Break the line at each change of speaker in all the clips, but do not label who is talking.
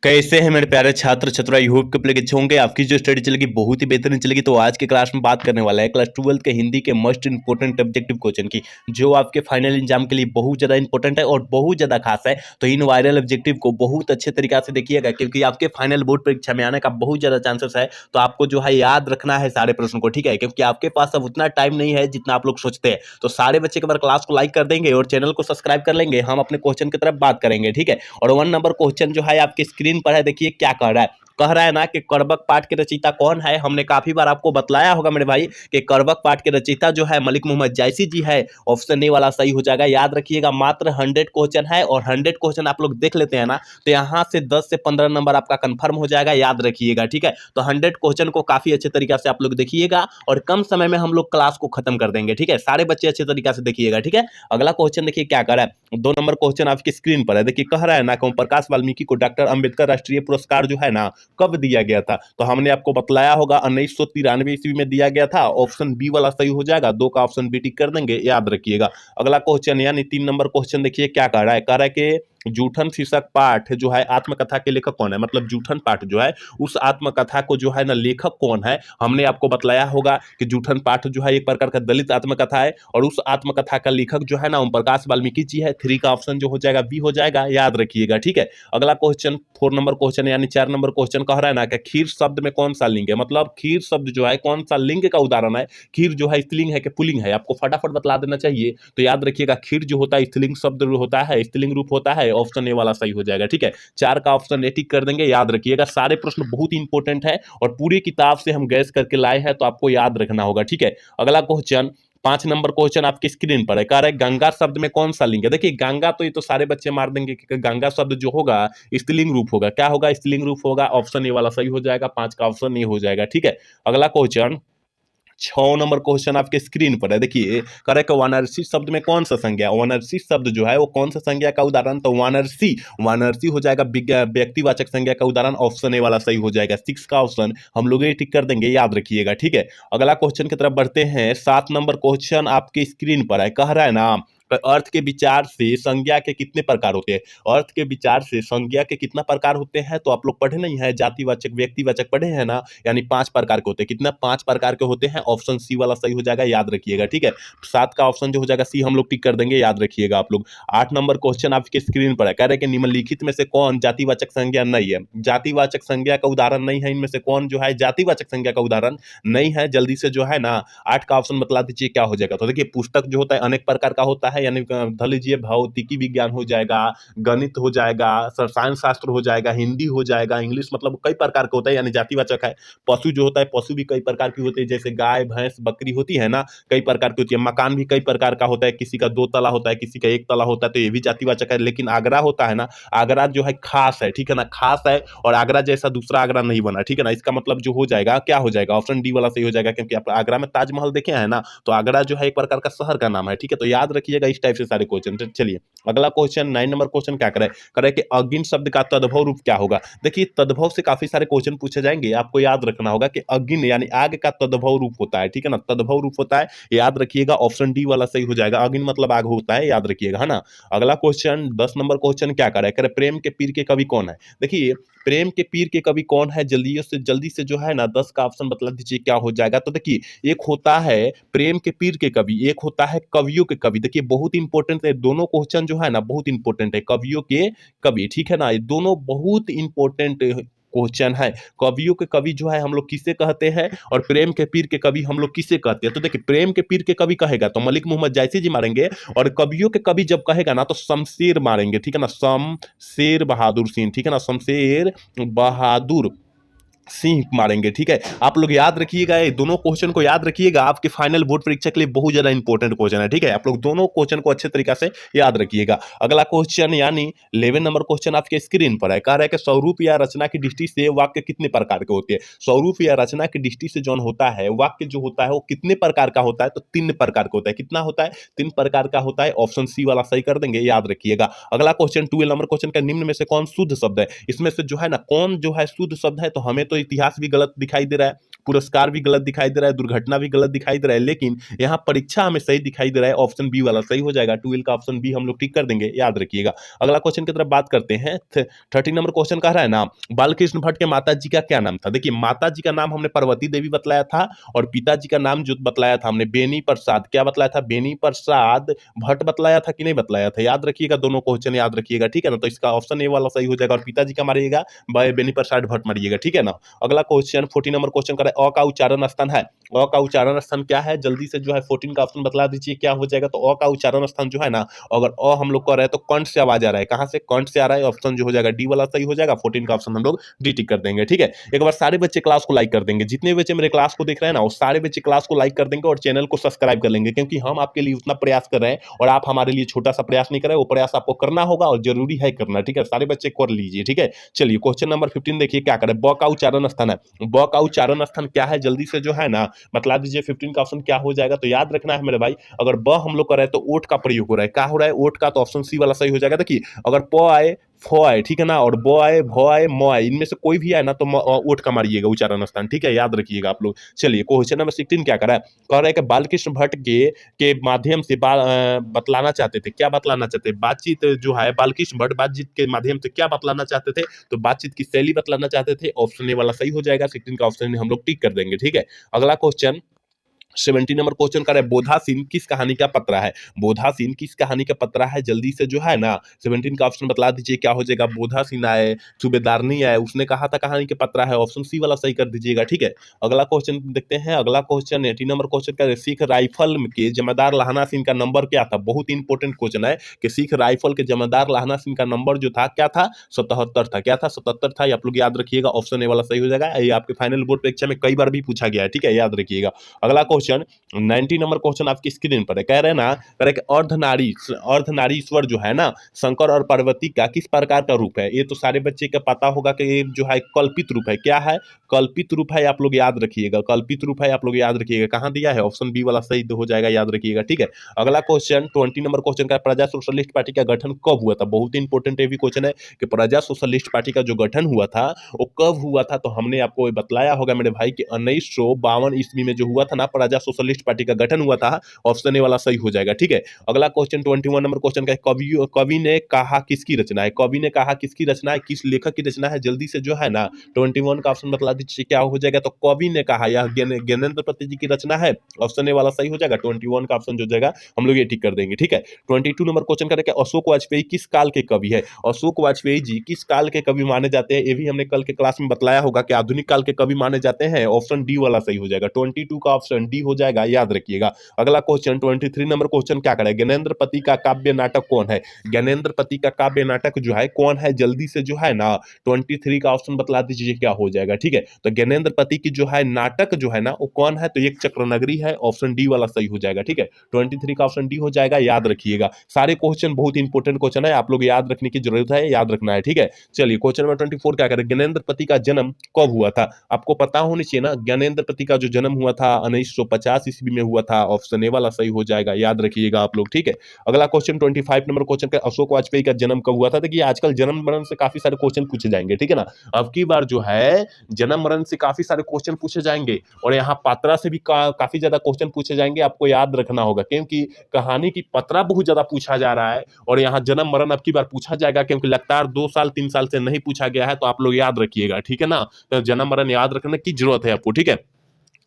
कैसे हैं मेरे प्यारे छात्र छात्रा। आई होप के अच्छे होंगे। आपकी जो स्टडी चलेगी बहुत ही बेहतरीन चलेगी। तो आज के क्लास में बात करने वाला है क्लास 12 के हिंदी के मोस्ट इंपोर्टेंट ऑब्जेक्टिव क्वेश्चन की, जो आपके फाइनल एग्जाम के लिए बहुत ज्यादा इंपॉर्टेंट है और बहुत ज्यादा खास है। तो इन वायरल ऑब्जेक्टिव को बहुत अच्छे तरीके से देखिएगा, क्योंकि आपके फाइनल बोर्ड परीक्षा में आने का बहुत ज्यादा चांसेस है। तो आपको जो है याद रखना है सारे प्रश्न को, ठीक है, क्योंकि आपके पास अब उतना टाइम नहीं है जितना आप लोग सोचते हैं। तो सारे बच्चे एक बार क्लास को लाइक कर देंगे और चैनल को सब्सक्राइब कर लेंगे। हम अपने क्वेश्चन की तरफ बात करेंगे, ठीक है। और 1 नंबर क्वेश्चन जो है आपके स्क्रीन पर है, देखिए क्या कह रहा है ना कि कर्बक पाठ के रचयिता कौन है। हमने काफी बार आपको बतलाया होगा मेरे भाई कि कर्बक पाठ के रचयिता जो है मलिक मोहम्मद जायसी जी है। ऑप्शन ए वाला सही हो जाएगा। याद रखिएगा, मात्र 100 क्वेश्चन है और 100 क्वेश्चन आप लोग देख लेते हैं ना, तो यहाँ से 10 से 15 नंबर आपका कंफर्म हो जाएगा। याद रखिएगा, ठीक है। तो 100 क्वेश्चन को काफी अच्छे तरीके से आप लोग देखिएगा और कम समय में हम लोग क्लास को खत्म कर देंगे, ठीक है। सारे बच्चे अच्छे तरीके से देखिएगा, ठीक है। अगला क्वेश्चन देखिए क्या कर रहा है। 2 नंबर क्वेश्चन आपकी स्क्रीन पर है, देखिए कह रहा है ना कि ओम प्रकाश वाल्मीकि को डॉक्टर अंबेडकर राष्ट्रीय पुरस्कार जो है ना कब दिया गया था। तो हमने आपको बतलाया होगा 1993 ईस्वी में दिया गया था। ऑप्शन बी वाला सही हो जाएगा। 2 का ऑप्शन बी टिक कर देंगे, याद रखिएगा। अगला क्वेश्चन यानी 3 नंबर क्वेश्चन देखिए क्या कह रहा है। कह रहा है कि जूठन शीर्षक पाठ जो है आत्मकथा के लेखक कौन है। मतलब जूठन पाठ जो है उस आत्मकथा को जो है ना लेखक कौन है, हमने आपको बतलाया होगा कि जूठन पाठ जो है एक प्रकार का दलित आत्मकथा है और उस आत्मकथा का लेखक जो है ना ओम प्रकाश वाल्मीकि जी है। 3 का ऑप्शन जो हो जाएगा बी हो जाएगा, याद रखिएगा, ठीक है। अगला क्वेश्चन 4 नंबर क्वेश्चन यानी 4 नंबर क्वेश्चन कह रहा है ना कि खीर शब्द में कौन सा लिंग है। मतलब खीर शब्द जो है कौन सा लिंग का उदाहरण है। खीर जो है स्त्रीलिंग है कि पुल्लिंग है, आपको फटाफट बतला देना चाहिए। तो याद रखिएगा, खीर जो होता है स्त्रीलिंग शब्द होता है, स्त्रीलिंग रूप होता है। ऑप्शन ए वाला सही हो जाएगा, ठीक है। 4 का ऑप्शन ए टिक कर देंगे, याद रखिएगा। सारे प्रश्न बहुत ही इंपॉर्टेंट है और पूरी किताब से हम गैस करके लाए हैं, तो आपको याद रखना होगा, ठीक है। अगला क्वेश्चन 5 नंबर क्वेश्चन आपकी स्क्रीन पर है। कह रहा है गंगा शब्द में कौन सा लिंग है। देखिए गंगा तो ये तो सारे बच्चे मार देंगे कि गंगा शब्द जो होगा स्त्रीलिंग रूप होगा। क्या होगा? स्त्रीलिंग रूप होगा। ऑप्शन ए वाला सही हो जाएगा। 5 का ऑप्शन ए हो जाएगा, ठीक है। अगला क्वेश्चन 6 नंबर क्वेश्चन आपके स्क्रीन पर है, देखिए करेक्ट वानरसी शब्द में कौन सा संज्ञा। वानरसी शब्द जो है वो कौन सा संज्ञा का उदाहरण। तो वानरसी वानरसी हो जाएगा व्यक्तिवाचक संज्ञा का उदाहरण। ऑप्शन ए वाला सही हो जाएगा। 6 का ऑप्शन हम लोग ये टिक कर देंगे, याद रखिएगा, ठीक है। अगला क्वेश्चन की तरफ बढ़ते हैं। 7 नंबर क्वेश्चन आपके स्क्रीन पर है। कह रहा है ना अर्थ के विचार से संज्ञा के कितने प्रकार होते हैं। अर्थ के विचार से संज्ञा के कितना प्रकार होते हैं, तो आप लोग पढ़े नहीं है, जातिवाचक व्यक्तिवाचक पढ़े हैं ना, यानी 5 प्रकार के होते हैं। कितना? 5 प्रकार के होते हैं। ऑप्शन सी वाला सही हो जाएगा, याद रखिएगा, ठीक है। 7 का ऑप्शन जो हो जाएगा सी हम लोग टिक कर देंगे, याद रखिएगा आप लोग। 8 नंबर क्वेश्चन आपके स्क्रीन पर है। कह रहे कि निम्नलिखित में से कौन जातिवाचक संज्ञा नहीं है। जातिवाचक संज्ञा का उदाहरण नहीं है, इनमें से कौन जो है जातिवाचक संज्ञा का उदाहरण नहीं है। जल्दी से जो है ना 8 का ऑप्शन बतला दीजिए क्या हो जाएगा। तो देखिए पुस्तक जो होता है अनेक प्रकार का होता है, यानी धर लीजिए भौतिकी विज्ञान हो जाएगा, गणित हो जाएगा, रसायन शास्त्र हो जाएगा, हिंदी हो जाएगा, इंग्लिश, मतलब कई प्रकार का होता है, यानी जातिवाचक है। पशु जो होता है, पशु भी कई प्रकार की होती है, जैसे गाय भैंस बकरी होती है ना, कई प्रकार की होती है। मकान भी कई प्रकार का होता है, किसी का 2 तला होता है, किसी का 1 तला होता है, तो ये भी जातिवाचक है। लेकिन आगरा होता है ना, आगरा जो है खास है, ठीक है ना, खास है और आगरा जैसा दूसरा आगरा नहीं बना, ठीक है ना। इसका मतलब जो हो जाएगा क्या हो जाएगा, ऑप्शन डी वाला सही हो जाएगा, क्योंकि आप आगरा में ताजमहल देखे हैं ना, तो आगरा जो है एक प्रकार का शहर का नाम है, ठीक है। तो याद रखिएगा इस टाइप से सारे क्वेश्चन। चलिए अगला क्वेश्चन 9 नंबर क्वेश्चन क्या करे कि अग्नि शब्द का तद्भव रूप क्या होगा। देखिए तद्भव से काफी सारे क्वेश्चन पूछे जाएंगे, आपको याद रखना होगा कि अग्नि यानी आग का तद्भव रूप होता है, ठीक है ना, तद्भव रूप होता है, याद रखिएगा। ऑप्शन डी वाला सही हो जाएगा। अग्नि मतलब आग होता है, याद रखिएगा, है ना। अगला क्वेश्चन 10 नंबर क्वेश्चन क्या करे प्रेम के पीर के कवि कौन है। देखिए प्रेम के पीर के कवि कौन है, जल्दी से जो है ना 10 का ऑप्शन बतला दीजिए क्या हो जाएगा। तो देखिए एक होता है प्रेम के पीर के कवि, एक होता है कवियों के कवि। देखिए बहुत इंपॉर्टेंट है दोनों क्वेश्चन जो है ना, बहुत इंपॉर्टेंट है। कवियों के कवि, ठीक है ना, ये दोनों बहुत इंपॉर्टेंट क्वेश्चन है। कवियों के कवि जो है हम लोग किसे कहते हैं और प्रेम के पीर के कवि हम लोग किसे कहते हैं। तो देखिए प्रेम के पीर के कवि कहेगा तो मलिक मोहम्मद जायसी जी मारेंगे, और कवियों के कवि जब कहेगा ना तो शमशेर मारेंगे, ठीक है ना, शमशेर बहादुर सिंह, ठीक है ना, शमशेर बहादुर सिंह मारेंगे, ठीक है। आप लोग याद रखिएगा, ये दोनों क्वेश्चन को याद रखिएगा, आपके फाइनल बोर्ड परीक्षा के लिए बहुत ज्यादा इंपॉर्टेंट क्वेश्चन है, ठीक है। आप लोग दोनों क्वेश्चन को अच्छे तरीके से याद रखिएगा। अगला क्वेश्चन यानी 11 नंबर क्वेश्चन आपके स्क्रीन पर है। कह रहा है कि स्वरूप या रचना की दृष्टि से वाक्य कितने प्रकार के होते हैं। स्वरूप या रचना की दृष्टि से जो होता है वाक्य जो होता है वो कितने प्रकार का होता है। तो 3 प्रकार का होता है। कितना होता है? 3 प्रकार का होता है। ऑप्शन सी वाला सही कर देंगे, याद रखिएगा। अगला क्वेश्चन 12 नंबर क्वेश्चन का निम्न में से कौन शुद्ध शब्द है। इसमें से जो है ना कौन जो है शुद्ध शब्द है, तो हमें तो इतिहास भी गलत दिखाई दे रहा है, पुरस्कार भी गलत दिखाई दे रहा है, दुर्घटना भी गलत दिखाई दे रहा है, लेकिन यहाँ परीक्षा हमें सही दिखाई दे रहा है, ऑप्शन बी वाला सही हो जाएगा। 12 का ऑप्शन बी हम लोग टिक कर देंगे, याद रखिएगा। अगला क्वेश्चन की तरफ बात करते हैं। 13 नंबर क्वेश्चन कह रहा है ना, बालकृष्ण भट्ट के माता जी का क्या नाम था। देखिए माता जी का नाम हमने पार्वती देवी बतलाया था, और पिताजी का नाम जो बतलाया था हमने बेनी प्रसाद, क्या बतलाया था, बेनी प्रसाद भट्ट बतलाया था कि नहीं बतलाया था, याद रखिएगा। दोनों क्वेश्चन याद रखिएगा, ठीक है ना। तो इसका ऑप्शन ए वाला सही हो जाएगा, और पिताजी का मारिएगा बेनी प्रसाद भट्ट मारिएगा, ठीक है ना। अगला क्वेश्चन 14 नंबर क्वेश्चन कर अ का उच्चारण स्थान है। अ का उच्चारण स्थान क्या है, जल्दी से जो है 14 का ऑप्शन बतला दीजिए क्या हो जाएगा। तो अ का उच्चारण स्थान जो है ना, अगर अ हम लोग कर रहे हैं तो कंठ से आवाज आ रहा है, कहां से, कंठ से आ रहा है, ऑप्शन जो हो जाएगा डी वाला सही हो जाएगा। 14 का ऑप्शन हम लोग डी टिक कर देंगे, ठीक है। एक बार सारे बच्चे क्लास को लाइक कर देंगे, जितने बच्चे मेरे क्लास को देख रहे हैं ना, वो सारे बच्चे क्लास को लाइक कर देंगे और चैनल को सब्सक्राइब कर लेंगे, क्योंकि हम आपके लिए उतना प्रयास कर रहे हैं और आप हमारे लिए छोटा सा प्रयास नहीं कर रहे, वो प्रयास आपको करना होगा और जरूरी है करना, ठीक है। सारे बच्चे कर लीजिए, ठीक है। चलिए क्वेश्चन नंबर 15 देखिए क्या करें। ब का उच्चारण स्थान है, ब का उच्चारण स्थान क्या है, जल्दी से जो है ना बतला दीजिए। 15 का ऑप्शन क्या हो जाएगा, तो याद रखना है मेरे भाई, अगर ब हम लोग कर रहे हैं तो ओट का प्रयोग हो रहा है, क्या हो रहा है, ओट का, तो ऑप्शन सी वाला सही हो जाएगा। देखिए अगर प आए, फ आए, ठीक है ना, और ब आए, भ आए, म आए, इनमें से कोई भी आए ना तो ओट का मारिएगा उच्चारण स्थान, ठीक है, याद रखिएगा आप लोग। चलिए क्वेश्चन नंबर 16 क्या करा है, कह रहा है कि बालकृष्ण भट्ट के माध्यम से बतलाना चाहते थे, क्या बतलाना चाहते थे, बातचीत जो है, बालकृष्ण भट्ट बातचीत के माध्यम से क्या बतलाना चाहते थे, तो बातचीत की शैली बतलाना चाहते थे, ऑप्शन ए वाला सही हो जाएगा। 16 का ऑप्शन हम लोग टिक कर देंगे, ठीक है। अगला क्वेश्चन 17 नंबर क्वेश्चन कर रहे हैं, बोधासीन किस कहानी का पत्रा है। बोधासीन किस कहानी का पत्रा है, जल्दी से जो है ना 17 का ऑप्शन बतला दीजिए क्या हो जाएगा। बोधासीन आए, सूबेदारनी आए, उसने कहा था कहानी के पत्रा है, ऑप्शन सी वाला सही कर दीजिएगा, ठीक है। अगला क्वेश्चन देखते हैं। अगला क्वेश्चन 18 नंबर क्वेश्चन कर रहे हैं, सिख राइफल के जमादार लहाना सिंह का नंबर क्या था। बहुत इंपॉर्टेंट क्वेश्चन है कि सिख राइफल के जमादार लहाना सिंह का नंबर जो था क्या था, 77 था, क्या था, 77 था, आप लोग याद रखिएगा, ऑप्शन ए वाला सही हो जाएगा। ये आपके फाइनल बोर्ड परीक्षा में कई बार भी पूछा गया है, ठीक है, याद रखिएगा। अगला क्वेश्चन 90 नंबर क्वेश्चन आपकी स्क्रीन पर है, कह रहे हैं ना, कह रहे कि अर्धनारीश्वर जो है ना, शंकर और पार्वती का किस प्रकार का रूप है। ये तो सारे बच्चे का पता होगा कि ये जो है कल्पित रूप है, क्या है, कल्पित रूप है, आप लोग याद रखिएगा, कल्पित रूप है, आप लोग याद रखिएगा। कहां दिया है, ऑप्शन बी वाला सही हो जाएगा, याद रखिएगा, ठीक है। अगला क्वेश्चन 20 नंबर क्वेश्चन का, प्रजा सोशलिस्ट पार्टी का गठन कब हुआ था। बहुत इंपॉर्टेंट ये भी क्वेश्चन है कि प्रजा सोशलिस्ट पार्टी का जो गठन हुआ था वो कब हुआ था, तो हमने आपको बतलाया होगा मेरे भाई कि 1952 ईस्वी में जो हुआ था ना, प्रजा सोशलिस्ट पार्टी का गठन हुआ था, ऑप्शन ए वाला सही हो जाएगा, ठीक है। अगला क्वेश्चन 21 नंबर क्वेश्चन का, कवि ने कहा किसकी रचना है। कवि ने कहा किसकी रचना है, किस लेखक की रचना है, जल्दी से जो है ना 21 का ऑप्शन बतला दीजिए क्या हो जाएगा। तो कवि ने कहा, यह ज्ञानेंद्र पति जी की रचना है, ऑप्शन ए वाला सही हो जाएगा। 21 का ऑप्शन जो जाएगा हम लोग ये टिक कर देंगे, ठीक है। 22 नंबर क्वेश्चन करें, अशोक वाजपेयी किस काल के कवि है। अशोक वाजपेयी जी किस काल के कवि माने जाते हैं, ये भी हमने कल के क्लास में बतलाया होगा कि आधुनिक काल के कवि माने जाते हैं, ऑप्शन डी वाला सही हो जाएगा। 22 का ऑप्शन डी हो जाएगा, याद रखिएगा। अगला क्वेश्चन 23 नंबर क्वेश्चन क्या करें, ज्ञानेंद्र पति का काव्य नाटक कौन है। ज्ञानेंद्र पति का काव्य नाटक जो है कौन है, जल्दी से जो है ना 23 का ऑप्शन बतला दीजिए क्या हो जाएगा, ठीक है। तो ज्ञानेंद्र पति की जो है नाटक जो है ना वो कौन है, तो एक चक्रनगरी है, ऑप्शन डी वाला सही हो जाएगा, ठीक है। 23 का ऑप्शन डी हो जाएगा, याद रखिएगा। सारे क्वेश्चन बहुत इंपॉर्टेंट क्वेश्चन है, आप लोग याद रखने की जरूरत है, याद रखना है, ठीक है। चलिए क्वेश्चन नंबर 24 क्या करें, ज्ञानेंद्र पति का जन्म कब हुआ था। आपको पता होनी चाहिए ना, ज्ञानेंद्र पति का जो जन्म हुआ था 1950 ईस्वी में हुआ था, ऑप्शन ए वाला सही हो जाएगा, याद रखिएगा आप लोग, ठीक है। अगला क्वेश्चन 25 नंबर क्वेश्चन का, अशोक वाजपेयी का जन्म कब हुआ था। देखिए आजकल जन्म मरण से काफी सारे क्वेश्चन पूछे जाएंगे, ठीक है ना। अब की बार जो है जन्म मरण से काफी सारे क्वेश्चन पूछे जाएंगे, और यहाँ पात्रा से भी काफी ज्यादा क्वेश्चन पूछे जाएंगे, आपको याद रखना होगा, क्योंकि कहानी की पत्रा बहुत ज्यादा पूछा जा रहा है, और यहाँ जन्म मरण अब की बार पूछा जाएगा, क्योंकि लगातार 2 साल 3 साल से नहीं पूछा गया है, तो आप लोग याद रखिएगा, ठीक है ना। तो जन्म मरण याद रखने की जरूरत है आपको, ठीक है।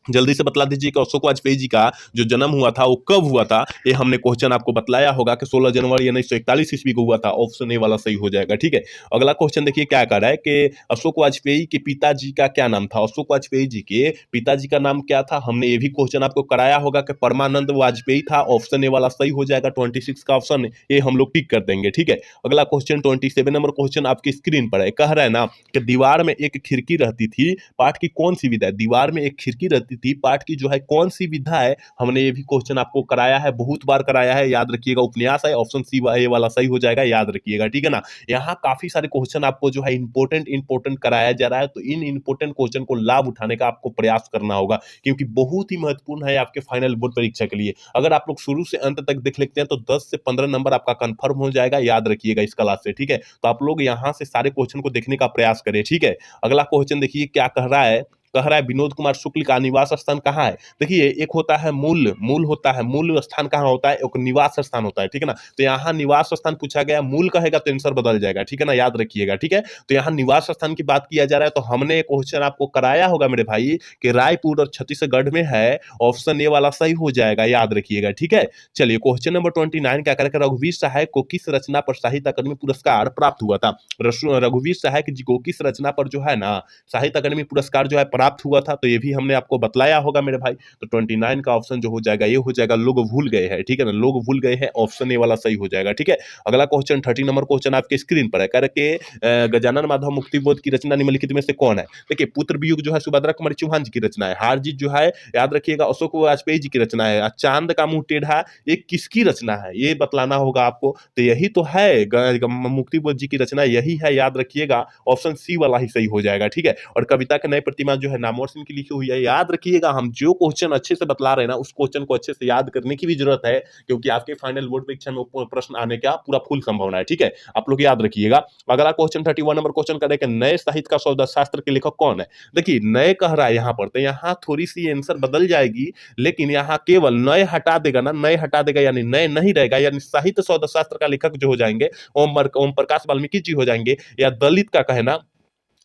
जल्दी से बतला दीजिए कि अशोक वाजपेयी जी का जो जन्म हुआ था वो कब हुआ था। ये हमने क्वेश्चन आपको बतलाया होगा कि 16 जनवरी 1941 ईस्वी को हुआ था, ऑप्शन ए वाला सही हो जाएगा, ठीक है। अगला क्वेश्चन देखिए क्या कर रहा है कि अशोक वाजपेयी के पिताजी का क्या नाम था। अशोक वाजपेयी जी के पिताजी का नाम क्या था, हमने ये भी क्वेश्चन आपको कराया होगा कि परमानंद वाजपेयी था, ऑप्शन ए वाला सही हो जाएगा। 26 का ऑप्शन ये हम लोग टिक कर देंगे, ठीक है। अगला क्वेश्चन 27 नंबर क्वेश्चन आपकी स्क्रीन पर है, कह रहा है ना कि दीवार में एक खिड़की रहती थी, पाठ की कौन सी विधा है। दीवार में एक खिड़की रहती थी, पाठ की जो है कौन सी विधा है, हमने ये भी क्वेश्चन आपको कराया है, बहुत बार कराया है, याद रखिएगा। उपन्यास है, ऑप्शन सी ए वाला सही हो जाएगा, याद रखिएगा, ठीक है ना। यहाँ काफी सारे क्वेश्चन आपको जो है इंपॉर्टेंट कराया जा रहा है, तो इन इंपॉर्टेंट क्वेश्चन को लाभ उठाने का आपको प्रयास करना होगा, क्योंकि बहुत ही महत्वपूर्ण है आपके फाइनल बोर्ड परीक्षा के लिए। अगर आप लोग शुरू से अंत तक देख लेते हैं तो 10 से 15 नंबर आपका कंफर्म हो जाएगा, याद रखिएगा इस क्लास से, ठीक है। तो आप लोग यहाँ से सारे क्वेश्चन को देखने का प्रयास करें, ठीक है। अगला क्वेश्चन देखिए क्या कह रहा है कह रहा है विनोद कुमार शुक्ल का निवास स्थान कहाँ है। देखिए एक होता है मूल, मूल होता है, मूल स्थान कहाँ होता है, एक निवास स्थान होता है, ठीक है ना। तो यहाँ निवास स्थान पूछा गया, मूल कहेगा तो आंसर बदल जाएगा, ठीक है ना, याद रखिएगा, ठीक है। तो यहाँ निवास स्थान की बात किया जा रहा है, तो हमने क्वेश्चन आपको कराया होगा मेरे भाई कि रायपुर और छत्तीसगढ़ में है, ऑप्शन ए वाला सही हो जाएगा, याद रखिएगा, ठीक है। चलिए क्वेश्चन नंबर 29 क्या करेगा, रघुवीर सहाय को किस रचना पर साहित्य अकादमी पुरस्कार प्राप्त हुआ था। रघुवीर सहाय जी को किस रचना पर जो है ना साहित्य अकादमी पुरस्कार जो है प्राप्त हुआ था, तो ये भी हमने आपको बतलाया होगा मेरे भाई। तो 29 का ऑप्शन जो हो जाएगा ये हो जाएगा लोग भूल गए हैं, ठीक है ना, लोग भूल गए हैं, ऑप्शन ए वाला सही हो जाएगा, ठीक है। अगला क्वेश्चन 30 नंबर क्वेश्चन आपके स्क्रीन पर है, कह रहे कि गजानन माधव मुक्तिबोध की रचना निम्नलिखित में से कौन है। देखिए पुत्र वियोग जो है सुभद्रा कुमारी चौहान जी की रचना है, हार जीत जो है याद रखिएगा अशोक वाजपेयी जी की रचना है, चांद का मुंह टेढ़ा ये किसकी रचना है ये बतलाना होगा आपको। तो यही तो है मुक्तिबोध जी की रचना यही है, याद रखिएगा, ऑप्शन सी वाला ही सही हो जाएगा, ठीक है। और कविता के नए प्रतिमा जो है नामवर सिंह की लिखी हुई है, याद रखिएगा, हम जो क्वेश्चन अच्छे से बतला रहे हैं ना उस क्वेश्चन को अच्छे से याद करने की भी जरूरत है, क्योंकि आपके फाइनल बोर्ड परीक्षा में प्रश्न आने का पूरा फुल संभावना है, ठीक है, आप लोग याद रखिएगा। अगला क्वेश्चन 31 नंबर क्वेश्चन करें कि नए साहित्य का सौदा शास्त्र के लेखक कौन है। देखिए नए कह रहा है यहाँ पर, तो यहाँ थोड़ी सी आंसर बदल जाएगी, लेकिन यहाँ केवल नए हटा देगा ना, नए हटा देगा यानी नए नहीं रहेगा, यानी साहित्य सौदा शास्त्र का लेखक जो हो जाएंगे ओम प्रकाश वाल्मीकि जी हो जाएंगे, या दलित का कहना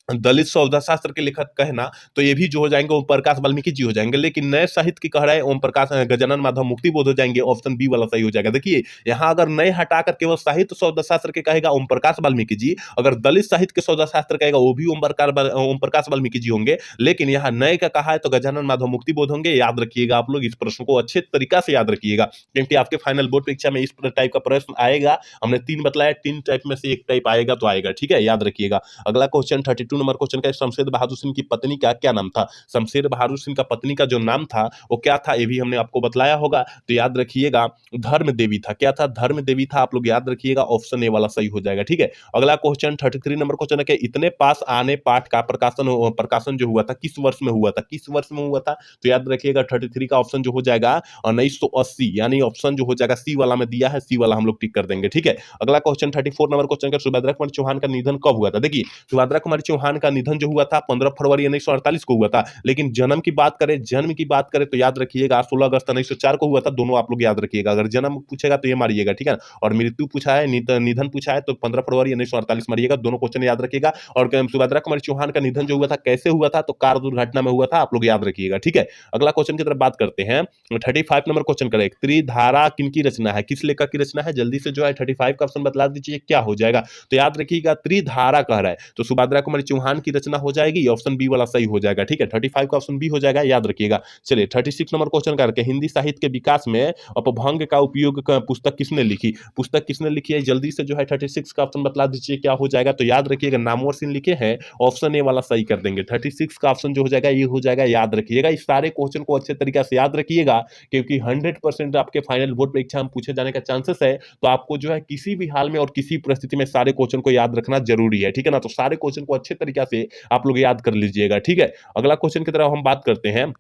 दलित सौदा शास्त्र के लेखक कहना, तो ये भी जो हो जाएंगे ओम प्रकाश वाल्मीकि जी हो जाएंगे, लेकिन नए साहित्य की कह रहा है ओम प्रकाश गजानन माधव मुक्तिबोध हो जाएंगे, ऑप्शन बी वाला सही हो जाएगा। देखिए यहाँ अगर नए हटाकर केवल साहित्य सौदा शास्त्र के कहेगा ओम प्रकाश वाल्मीकि जी, अगर दलित साहित्य के सौदा शास्त्र कहेगा वो भी ओम प्रकाश वाल्मीकि जी होंगे, लेकिन यहाँ नए का कहा है तो गजानन माधव मुक्तिबोध होंगे, याद रखिएगा आप लोग इस प्रश्न को अच्छे तरीका से याद रखिएगा, क्योंकि आपके फाइनल बोर्ड परीक्षा में इस टाइप का प्रश्न आएगा। हमने 3 बतलाया, 3 टाइप में से एक टाइप आएगा तो आएगा, ठीक है, याद रखिएगा। अगला क्वेश्चन 32 नंबर क्वेश्चन का, शमशेर बहादुर सिंह की पत्नी का क्या नाम था। शमशेर बहादुर सिंह का पत्नी का जो नाम था वो क्या था, ये भी हमने आपको बतलाया होगा, तो याद रखिएगा धर्म देवी था। क्या था, धर्म देवी था, आप लोग याद रखिएगा, ऑप्शन ए वाला सही हो जाएगा, ठीक है। अगला क्वेश्चन 33 नंबर क्वेश्चन है कि इतने पास आने पाठ का प्रकाशन जो हुआ था किस वर्ष में हुआ था, किस वर्ष में हुआ था, तो याद रखिएगा 33 का ऑप्शन जो हो जाएगा 1980, यानी ऑप्शन जो हो जाएगा सी वाला में दिया है, सी वाला हम लोग टिक कर देंगे, ठीक है। अगला क्वेश्चन 34 नंबर क्वेश्चन का, सुभद्रा कुमारी चौहान का निधन कब हुआ था। देखिए सुभद्रा कुमारी चौहान का निधन जो हुआ था 15 फरवरी 1948 को हुआ था, लेकिन जन्म की बात करें तो याद रखिएगा 16 अगस्त 1904 को हुआ था, दोनों आप लोग याद रखिएगा, अगर जन्म पूछेगा तो ये मारिएगा, ठीक है। और मृत्यु पूछा है, निधन पूछा है तो 15 फरवरी 1948 मारिएगा, दोनों क्वेश्चन याद रखिएगा। और सुभद्रा कुमारी चौहान का निधन जो हुआ था कैसे हुआ था, तो कार दुर्घटना में हुआ था, आप लोग याद रखिएगा, ठीक है। अगला क्वेश्चन की तरफ बात करते हैं, 35 नंबर क्वेश्चन करें, त्रिधारा किनकी रचना है, किस लेखक की रचना है, जल्दी से जो है 35 का ऑप्शन बतला दीजिए क्या हो जाएगा। तो याद रखिएगा त्रिधारा कह रहा है, तो सुभद्रा कुमारी चौहान की रचना हो जाएगी, ऑप्शन बी वाला सही हो जाएगा, ठीक है। 35 का ऑप्शन बी हो जाएगा, याद रखिएगा। चलिए 36 नंबर क्वेश्चन करके, हिंदी साहित्य के विकास में अपभ्रंग का उपयोग का पुस्तक किसने लिखी, पुस्तक किसने लिखी है, जल्दी से जो है 36 का ऑप्शन बतला दीजिए क्या हो जाएगा। तो याद रखिएगा नामवर सिंह लिखे हैं, ऑप्शन ए वाला सही कर देंगे, 36 का ऑप्शन जो हो जाएगा ये हो जाएगा, याद रखिएगा। इस सारे क्वेश्चन को अच्छे तरीके से याद रखिएगा, क्योंकि 100% आपके फाइनल बोर्ड परीक्षा में पूछे जाने का चांसेस है, तो आपको जो है किसी भी हाल में और किसी परिस्थिति में सारे क्वेश्चन को याद रखना जरूरी है, ठीक है ना। तो सारे क्वेश्चन को अच्छे तरीके से आप लोग याद कर लीजिएगा, ठीक है। अगला क्वेश्चन की तरफ हम बात करते हैं,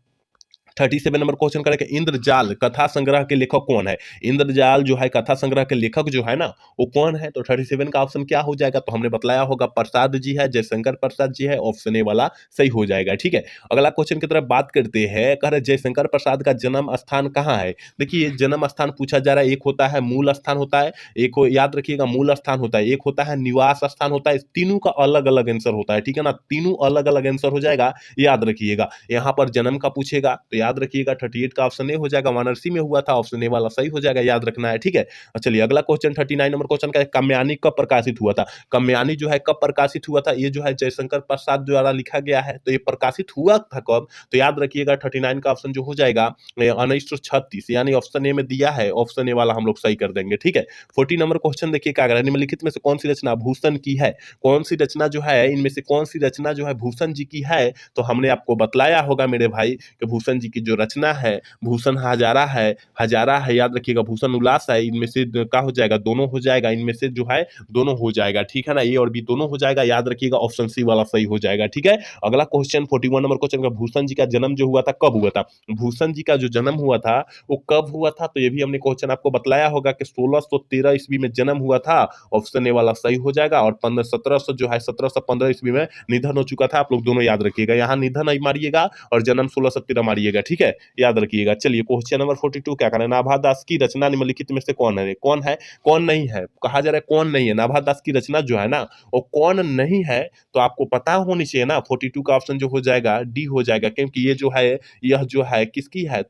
37 नंबर क्वेश्चन करेंगे, इंद्रजाल कथा संग्रह के लेखक कौन है। इंद्रजाल जो है कथा संग्रह के लेखक जो है ना वो कौन है, तो 37 का ऑप्शन क्या हो जाएगा, तो हमने बतलाया होगा प्रसाद जी है, जयशंकर प्रसाद जी है, ऑप्शन ए वाला सही हो जाएगा, ठीक है। अगला क्वेश्चन की तरफ बात करते हैं, कह रहे जयशंकर प्रसाद का जन्म स्थान कहाँ है। देखिए जन्म स्थान पूछा जा रहा है, एक होता है मूल स्थान होता है, एक याद रखिएगा मूल स्थान होता है, एक होता है निवास स्थान होता है, तीनों का अलग अलग आंसर होता है, ठीक है ना, तीनों अलग अलग आंसर हो जाएगा, याद रखिएगा। यहाँ पर जन्म का पूछेगा तो याद रखिएगा 38 का ऑप्शन ए हो जाएगा, वाराणसी में हुआ था, ऑप्शन ए वाला सही हो जाएगा, याद रखना है, ठीक है। चलिए अगला क्वेश्चन 39 नंबर क्वेश्चन का, काम्यानी कब प्रकाशित हुआ था। काम्यानी जो है कब प्रकाशित हुआ था, ये जो है जयशंकर प्रसाद द्वारा लिखा गया है, तो ये प्रकाशित हुआ था कब, तो याद रखिएगा 39 का ऑप्शन जो हो जाएगा 1936, यानी ऑप्शन ए में दिया है, ऑप्शन ए वाला हम लोग सही कर देंगे, ठीक है। 40 नंबर क्वेश्चन देखिए क्या, निम्नलिखित में से कौन सी रचना भूषण की है, कौन सी रचना जो है इनमें से कौन सी रचना जो है भूषण जी की है, तो हमने आपको बतलाया होगा मेरे भाई कि भूषण जी की जो रचना है भूषण हजारा है, याद रखिएगा भूषण उल्लास है, इनमें से क्या हो जाएगा, दोनों हो जाएगा, इनमें से जो है दोनों हो जाएगा, ठीक है ना, ए और बी दोनों हो जाएगा, याद रखिएगा ऑप्शन सी वाला सही हो जाएगा, ठीक है। अगला क्वेश्चन 41 नंबर क्वेश्चन का, भूषण जी का जन्म जो हुआ था कब हुआ था, भूषण जी का जो जन्म हुआ था वो कब हुआ था, तो ये भी हमने क्वेश्चन आपको बतलाया होगा कि 1613 ईस्वी में जन्म हुआ था, ऑप्शन ए वाला सही हो जाएगा, और 1700 जो है 1715 ईस्वी में निधन हो चुका था, आप लोग दोनों याद रखिएगा, यहाँ निधन नहीं मारिएगा और जन्म 1613 मारिएगा, ठीक है, याद रखिएगा। चलिए क्वेश्चन नंबर 42 क्या करें, नाभा दास की रचना निम्नलिखित में से कौन है, कौन नहीं है, कहा जा रहा है कौन नहीं है, नाभा दास की रचना जो है ना वो कौन नहीं है, तो आपको पता होनी चाहिए ना, 42 का ऑप्शन जो हो जाएगा डी हो जाएगा, क्योंकि ये जो है यह जो है किसकी है,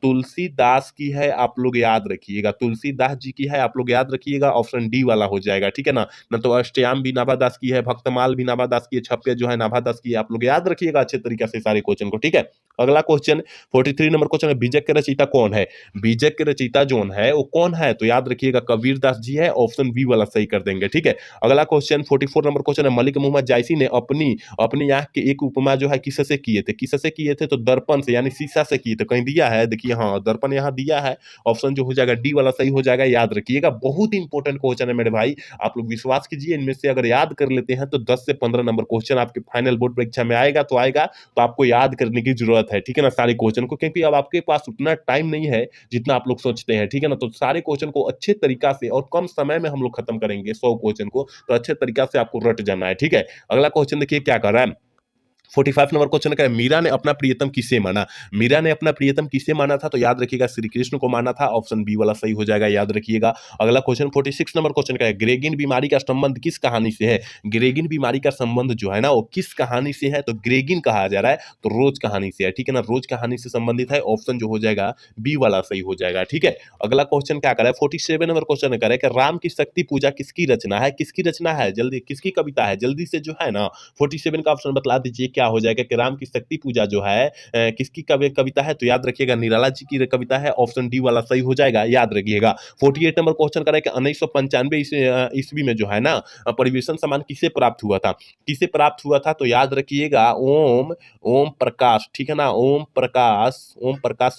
तुलसीदास की है, आप लोग याद रखिएगा, तुलसीदास जी की है, आप लोग याद रखिएगा, ऑप्शन डी वाला हो जाएगा, ठीक है ना, न तो अष्टयाम भी नाभादास की है, भक्तमाल भी नाभादास की है, छप्पे जो है नाभादास की है, आप लोग याद रखिएगा अच्छे तरीके से सारे क्वेश्चन को, ठीक है। अगला क्वेश्चन 43 नंबर क्वेश्चन है, बीजक के रचयिता कौन है, बीजक के रचयिता जो है वो कौन है, तो याद रखिएगा कबीर दास जी है, ऑप्शन बी वाला सही कर देंगे, ठीक है। अगला क्वेश्चन 44 नंबर क्वेश्चन है, मलिक मोहम्मद जायसी ने अपनी अपनी आंख की एक उपमा जो है किससे किए थे, किससे किए थे, तो दर्पण से यानी शीशा से किए थे, कहीं दिया है, देखिए हाँ दर्पण यहाँ दिया है, ऑप्शन जो हो जाएगा डी वाला सही हो जाएगा, याद रखिएगा, बहुत इंपॉर्टेंट क्वेश्चन है मेरे भाई, आप लोग विश्वास कीजिए, इनमें से अगर याद कर लेते हैं तो 10 से 15 नंबर क्वेश्चन आपके फाइनल बोर्ड परीक्षा में आएगा, तो आपको याद करने की जरूरत है, ठीक है ना, सारे क्वेश्चन को, क्योंकि अब आपके पास उतना टाइम नहीं है जितना आप लोग सोचते हैं, ठीक है ना, तो सारे क्वेश्चन को अच्छे तरीका से और कम समय में हम लोग खत्म करेंगे 100 क्वेश्चन को, तो अच्छे तरीका से आपको रट जाना है, ठीक है। अगला क्वेश्चन देखिए क्या कर रहा है, 45 नंबर क्वेश्चन का है, मीरा ने अपना प्रियतम किसे माना, मीरा ने अपना प्रियतम किसे माना था, तो याद रखिएगा श्री कृष्ण को माना था, ऑप्शन बी वाला सही हो जाएगा, याद रखिएगा। अगला क्वेश्चन 46 नंबर क्वेश्चन का है, ग्रेगिन बीमारी का संबंध किस कहानी से है, ग्रेगिन बीमारी का संबंध जो है ना वो किस कहानी से है, तो ग्रेगिन कहा जा रहा है तो रोज कहानी से है, ठीक है ना, रोज कहानी से संबंधित है, ऑप्शन जो हो जाएगा बी वाला सही हो जाएगा, ठीक है। अगला क्वेश्चन क्या करे, 47 नंबर क्वेश्चन करे कि राम की शक्ति पूजा किसकी रचना है, किसकी रचना है, जल्दी किसकी कविता है, जल्दी से जो है ना 47 का ऑप्शन बतला दीजिए, क्या हो जाएगा कि राम की शक्ति पूजा जो है किसकी कविता है, तो याद रखिएगा निराला जी की कविता है, ऑप्शन डी वाला सही हो जाएगा, याद रखिएगा। 48 नंबर क्वेश्चन करें कि 1995 ईस्वी में जो है ना परिवेशन सम्मान किसे प्राप्त हुआ था, किसे प्राप्त हुआ था, तो याद रखिएगा ओम प्रकाश, ठीक है ना, ओम प्रकाश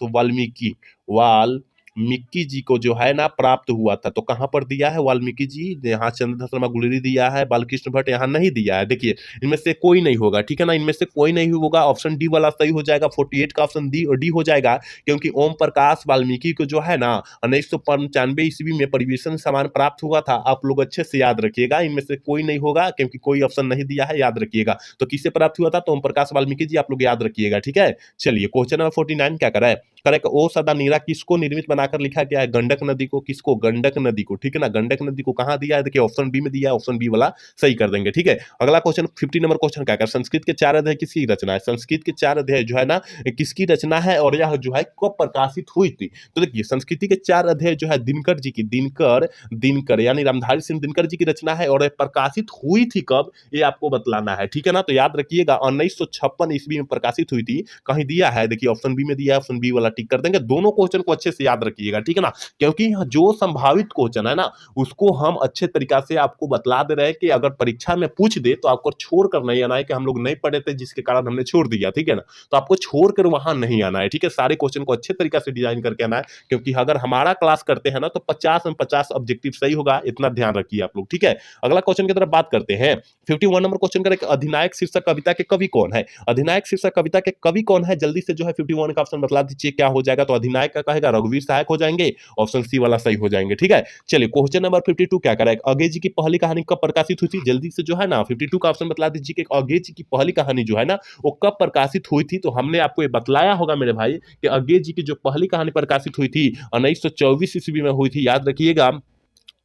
वाल्मीकि जी को जो है ना प्राप्त हुआ था, तो कहां पर दिया है वाल्मीकि जी, यहाँ चंद्रधर शर्मा गुलेरी दिया है, बालकृष्ण भट्ट यहाँ नहीं दिया है, देखिए इनमें से कोई नहीं होगा, ठीक है ना, इनमें से कोई नहीं होगा, ऑप्शन डी वाला सही हो जाएगा, 48 का ऑप्शन डी हो जाएगा, क्योंकि ओम प्रकाश वाल्मीकि को जो है ना 1995 ईस्वी में परिवेशन सम्मान प्राप्त हुआ था, आप लोग अच्छे से याद रखिएगा, इनमें से कोई नहीं होगा क्योंकि कोई ऑप्शन नहीं दिया है, याद रखिएगा, तो किसे प्राप्त हुआ था, तो ओम प्रकाश वाल्मीकि जी, आप लोग याद रखिएगा, ठीक है। चलिए क्वेश्चन नंबर 49 क्या करा है, करेक्ट, ओ सदा नीरा किसको निर्मित बनाकर लिखा गया है, गंडक नदी को, किसको, गंडक नदी को, ठीक है ना, गंडक नदी को कहां दिया है, देखिए ऑप्शन बी में दिया है, ऑप्शन बी वाला सही कर देंगे, ठीक है। अगला क्वेश्चन 50 नंबर क्वेश्चन क्या है, संस्कृत के 4 अध्याय किसकी रचना है, संस्कृत के 4 अध्याय जो है ना किसकी रचना है, और यह जो है कब प्रकाशित हुई थी, तो देखिए संस्कृति के 4 अध्याय जो है दिनकर जी की, दिनकर यानी रामधारी सिंह दिनकर जी की रचना है, और प्रकाशित हुई थी कब ये आपको बतलाना है, ठीक है ना, तो याद रखिएगा 1956 ईस्वी में प्रकाशित हुई थी, कहीं दिया है, देखिए ऑप्शन बी में दिया है, ऑप्शन बी वाला टिक कर देंगे, दोनों क्वेश्चन को अच्छे से याद रखिएगा, ठीक है ना, क्योंकि जो संभावित क्वेश्चन है ना उसको हम अच्छे तरीका से आपको बतला दे रहे हैं कि अगर परीक्षा में पूछ दे तो आपको छोड़ कर नहीं आना है कि हम लोग नहीं पढ़े थे जिसके कारण हमने छोड़ दिया, ठीक है ना, तो आपको छोड़ कर वहां नहीं आना है, ठीक है, सारे क्वेश्चन को अच्छे तरीके से डिजाइन करके आना है, क्योंकि अगर हमारा क्लास करते हैं ना तो 50 में 50 ऑब्जेक्टिव सही होगा, इतना ध्यान रखिए आप लोग, ठीक है। अगला क्वेश्चन की तरफ बात करते हैं, 51 नंबर क्वेश्चन करें, अधिनायक शीर्षक कविता के कवि कौन है, अधिनायक शीर्षक कविता के कवि कौन है, जल्दी से जो है 51 का ऑप्शन बतला दीजिए, क्या हो जाएगा, तो अधिनायक का कहेगा रघुवीर सहायक हो जाएंगे, ऑप्शन सी वाला सही हो जाएंगे, ठीक है। चलिए क्वेश्चन नंबर 52 क्या करेगा, अगे जी की पहली कहानी कब प्रकाशित हुई थी, जल्दी से जो है ना 52 का ऑप्शन बतला दीजिए कि अगे जी की पहली कहानी जो है ना वो कब प्रकाशित हुई थी, तो हमने आपको ये बतलाया होगा मेरे भाई कि अगे जी की जो पहली कहानी प्रकाशित हुई थी 1924 ईस्वी में हुई थी, याद रखिएगा,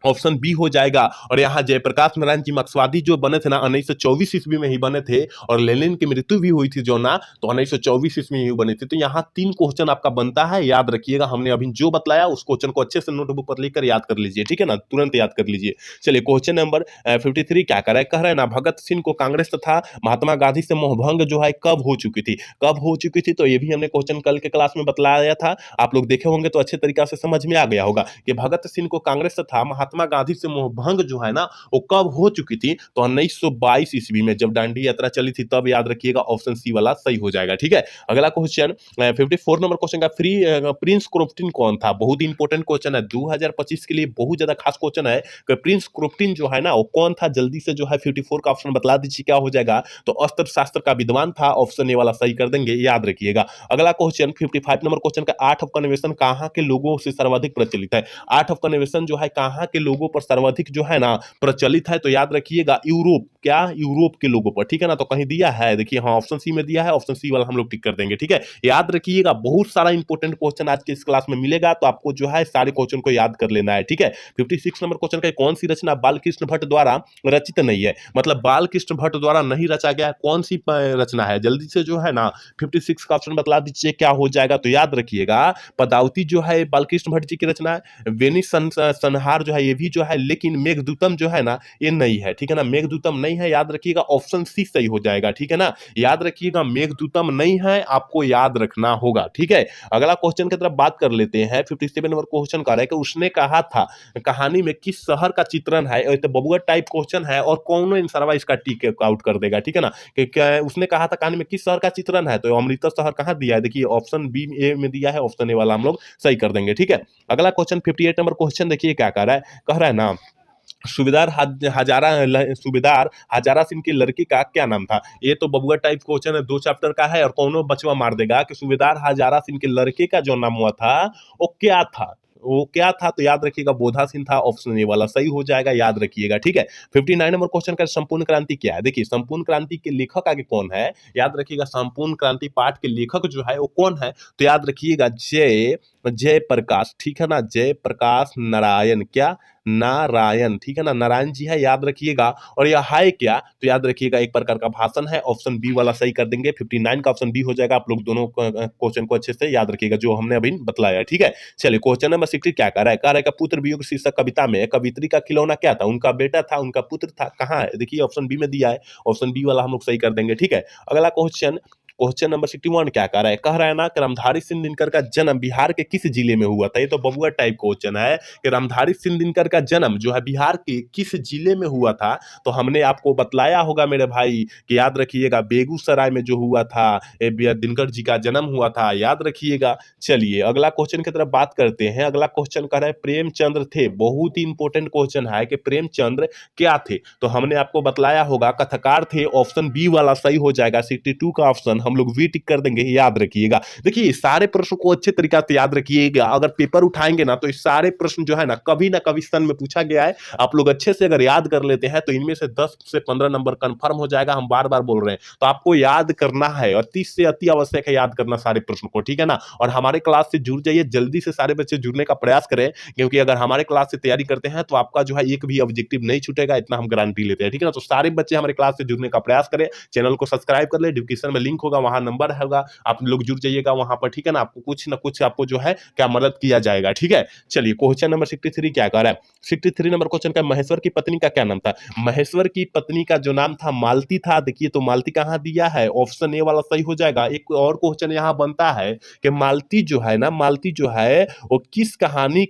ऑप्शन बी हो जाएगा। और यहाँ जयप्रकाश नारायण जी मक्सवादी जो बने थे ना 1924 ईस्वी में ही बने थे, और लेनिन की मृत्यु भी हुई थी जो ना तो 1924 ईस्वी में ही बनी थी, तो यहाँ 3 क्वेश्चन आपका बनता है, याद रखिएगा, हमने अभी जो बतलाया उस क्वेश्चन को अच्छे से नोटबुक पर लिखकर याद कर लीजिए, ठीक है ना, तुरंत याद कर लीजिए। चलिए क्वेश्चन नंबर 53 क्या कर रहा है, कह रहा है ना भगत सिंह को कांग्रेस तथा महात्मा गांधी से मोहभंग जो है कब हो चुकी थी, तो ये भी हमने क्वेश्चन कल के क्लास में बतलाया था, आप लोग देखे होंगे तो अच्छे तरीका से समझ में आ गया होगा कि भगत सिंह को कांग्रेस तथा
महात्मा गांधी से मोहभंग जो है ना वो कब हो चुकी थी, तो 1922 ईस्वी में जब दांडी यात्रा चली थी तब, याद रखिएगा ऑप्शन सी वाला सही हो जाएगा। ठीक है, अगला क्वेश्चन 54 नंबर क्वेश्चन का प्रिंस क्रोफ्टिन कौन था? बहुत ही इंपॉर्टेंट क्वेश्चन है, 2025 के लिए बहुत ज्यादा खास क्वेश्चन है कि प्रिंस क्रोफ्टिन जो है ना वो कौन था, जल्दी से जो है 54 का ऑप्शन बतला दीजिए क्या हो जाएगा। तो अस्त्र शास्त्र का विद्वान था, ऑप्शन ए वाला सही कर देंगे, याद रखिएगा। अगला क्वेश्चन 55 नंबर क्वेश्चन का आर्ट ऑफ कन्वेंशन कहाँ के लोगों से सर्वाधिक प्रचलित है? आर्ट ऑफ कन्वेंशन जो है कहाँ के लोगों पर सर्वाधिक जो है ना प्रचलित है, तो याद रखिएगा यूरोप, क्या यूरोप के लोगों पर, ठीक है ना। तो कहीं दिया है, देखिए हाँ ऑप्शन सी में दिया है, ऑप्शन सी वाला हम लोग टिक कर देंगे। ठीक है, याद रखिएगा बहुत सारा इंपॉर्टेंट क्वेश्चन आज के इस क्लास में मिलेगा, तो आपको जो है सारे क्वेश्चन को याद कर लेना है। ठीक है, 56 नंबर क्वेश्चन का कौन सी रचना बालकृष्ण भट्ट द्वारा रचित नहीं है? मतलब बालकृष्ण भट्ट द्वारा नहीं रचा गया, कौन सी रचना है, जल्दी से जो है ना 56 का ऑप्शन बतला दीजिए क्या हो जाएगा। तो याद रखिएगा पदावती जो है बालकृष्ण भट्ट जी की रचना है, वेनिस संहार जो है ये भी जो है, लेकिन मेघदूतम जो है ना ये नहीं है। ठीक है ना, मेघदूतम नहीं है, याद रखिएगा ऑप्शन सी सही हो जाएगा। ठीक है ना, याद रखिएगा मेघदूतम नहीं है, आपको याद रखना होगा। ठीक है, अगला क्वेश्चन की तरफ बात कर लेते हैं। 57 नंबर क्वेश्चन कर रहा है कि उसने कहा था कहानी में किस शहर का चित्रण है, और तो बबुआ टाइप क्वेश्चन है और कौन आंसर इसका टिक आउट कर देगा। ठीक है ना, कि क्या उसने कहा था कहानी में किस शहर का चित्रण है, तो अमृतसर शहर कहाँ दिया है, देखिए ऑप्शन बी ए में दिया है, ऑप्शन ए वाला हम लोग सही कर देंगे। ठीक है, अगला क्वेश्चन 58 नंबर क्वेश्चन देखिए क्या कह रहा है, कह रहा है ना सूबेदार हजारा सिंह के लड़के का क्या नाम था? ये तो बबुआ टाइप क्वेश्चन है, 2 चैप्टर का है और कौनो बचवा मार देगा कि सूबेदार हजारा सिंह के लड़के का जो नाम हुआ था वो क्या था, वो क्या था, तो याद रखिएगा बोधा सिंह था, ऑप्शन ए वाला सही हो जाएगा, याद रखिएगा। ठीक है, 59 नंबर क्वेश्चन का संपूर्ण क्रांति क्या है? देखिए संपूर्ण क्रांति के लेखक आगे कौन है, याद रखिएगा संपूर्ण क्रांति पाठ के लेखक जो है वो कौन है, तो याद रखिएगा जय प्रकाश। ठीक है ना, जय प्रकाश नारायण, क्या नारायण, ठीक है ना, नारायण जी है, याद रखिएगा। और यह है क्या, तो याद रखिएगा एक प्रकार का भाषण है, ऑप्शन बी वाला सही कर देंगे। 59 का ऑप्शन बी हो जाएगा, आप लोग दोनों क्वेश्चन को अच्छे से याद रखिएगा जो हमने अभी बतलाया। ठीक है, चलिए क्वेश्चन नंबर 60 क्या कर रहा है, कह रहा है कि पुत्र वियोग शीर्षक कविता में कवित्री का खिलौना क्या था? उनका बेटा था, उनका पुत्र था, कहाँ है, देखिए ऑप्शन बी में दिया है, ऑप्शन बी वाला हम लोग सही कर देंगे। ठीक है, अगला क्वेश्चन नंबर 61 क्या कह रहा है, कह रहा है ना कि रामधारी सिंह दिनकर का जन्म बिहार के किस जिले में हुआ था? ये तो बबुआ टाइप क्वेश्चन है कि रामधारी सिंह दिनकर का जन्म जो है बिहार के किस जिले में हुआ था, तो हमने आपको बतलाया होगा मेरे भाई कि याद रखिएगा बेगूसराय में जो हुआ था, दिनकर जी का जन्म हुआ था, याद रखिएगा। चलिए अगला क्वेश्चन की तरफ बात करते हैं। अगला क्वेश्चन कह रहा है प्रेमचंद्र थे, बहुत ही इंपॉर्टेंट क्वेश्चन है कि प्रेमचंद्र क्या थे, तो हमने आपको बतलाया होगा कथाकार थे, ऑप्शन बी वाला सही हो जाएगा। 62 का ऑप्शन हम लोग वी टिक कर देंगे, याद रखिएगा। देखिए सारे प्रश्न को अच्छे तरीके से याद रखिएगा, अगर पेपर उठाएंगे ना तो इस सारे प्रश्न जो है ना कभी सन में पूछा गया है, आप लोग अच्छे से अगर याद कर लेते हैं तो इनमें से 10 से 15 नंबर कंफर्म हो जाएगा, हम बार बार बोल रहे हैं, तो आपको याद करना है और 30 से अति आवश्यक है याद करना सारे प्रश्न को, ठीक है ना। और हमारे क्लास से जुड़ जाइए, जल्दी से सारे बच्चे जुड़ने का प्रयास करें, क्योंकि अगर हमारे क्लास से तैयारी करते हैं तो आपका जो है एक भी ऑब्जेक्टिव नहीं छूटेगा, इतना हम गारंटी लेते हैं, ठीक है ना। तो सारे बच्चे हमारे क्लास से जुड़ने का प्रयास करें, चैनल को सब्सक्राइब कर ले, डिस्क्रिप्शन में लिंक होगा, वहां नंबर होगा, आप लोग जुड़ जाइएगा वहां पर, ठीक है ना। आपको कुछ ना कुछ आपको जो है क्या मदद किया जाएगा, ठीक है। चलिए क्वेश्चन नंबर 63 क्या कह रहा है, 63 नंबर क्वेश्चन का महेश्वर की पत्नी का क्या नाम था? महेश्वर की पत्नी का जो नाम था मालती था, देखिए तो मालती कहाँ दिया है, ऑप्शन ए वाला सही हो जाएगा। एक और क्वेश्चन यहाँ बनता है कि मालती जो है ना, मालती जो है वो किस कहानी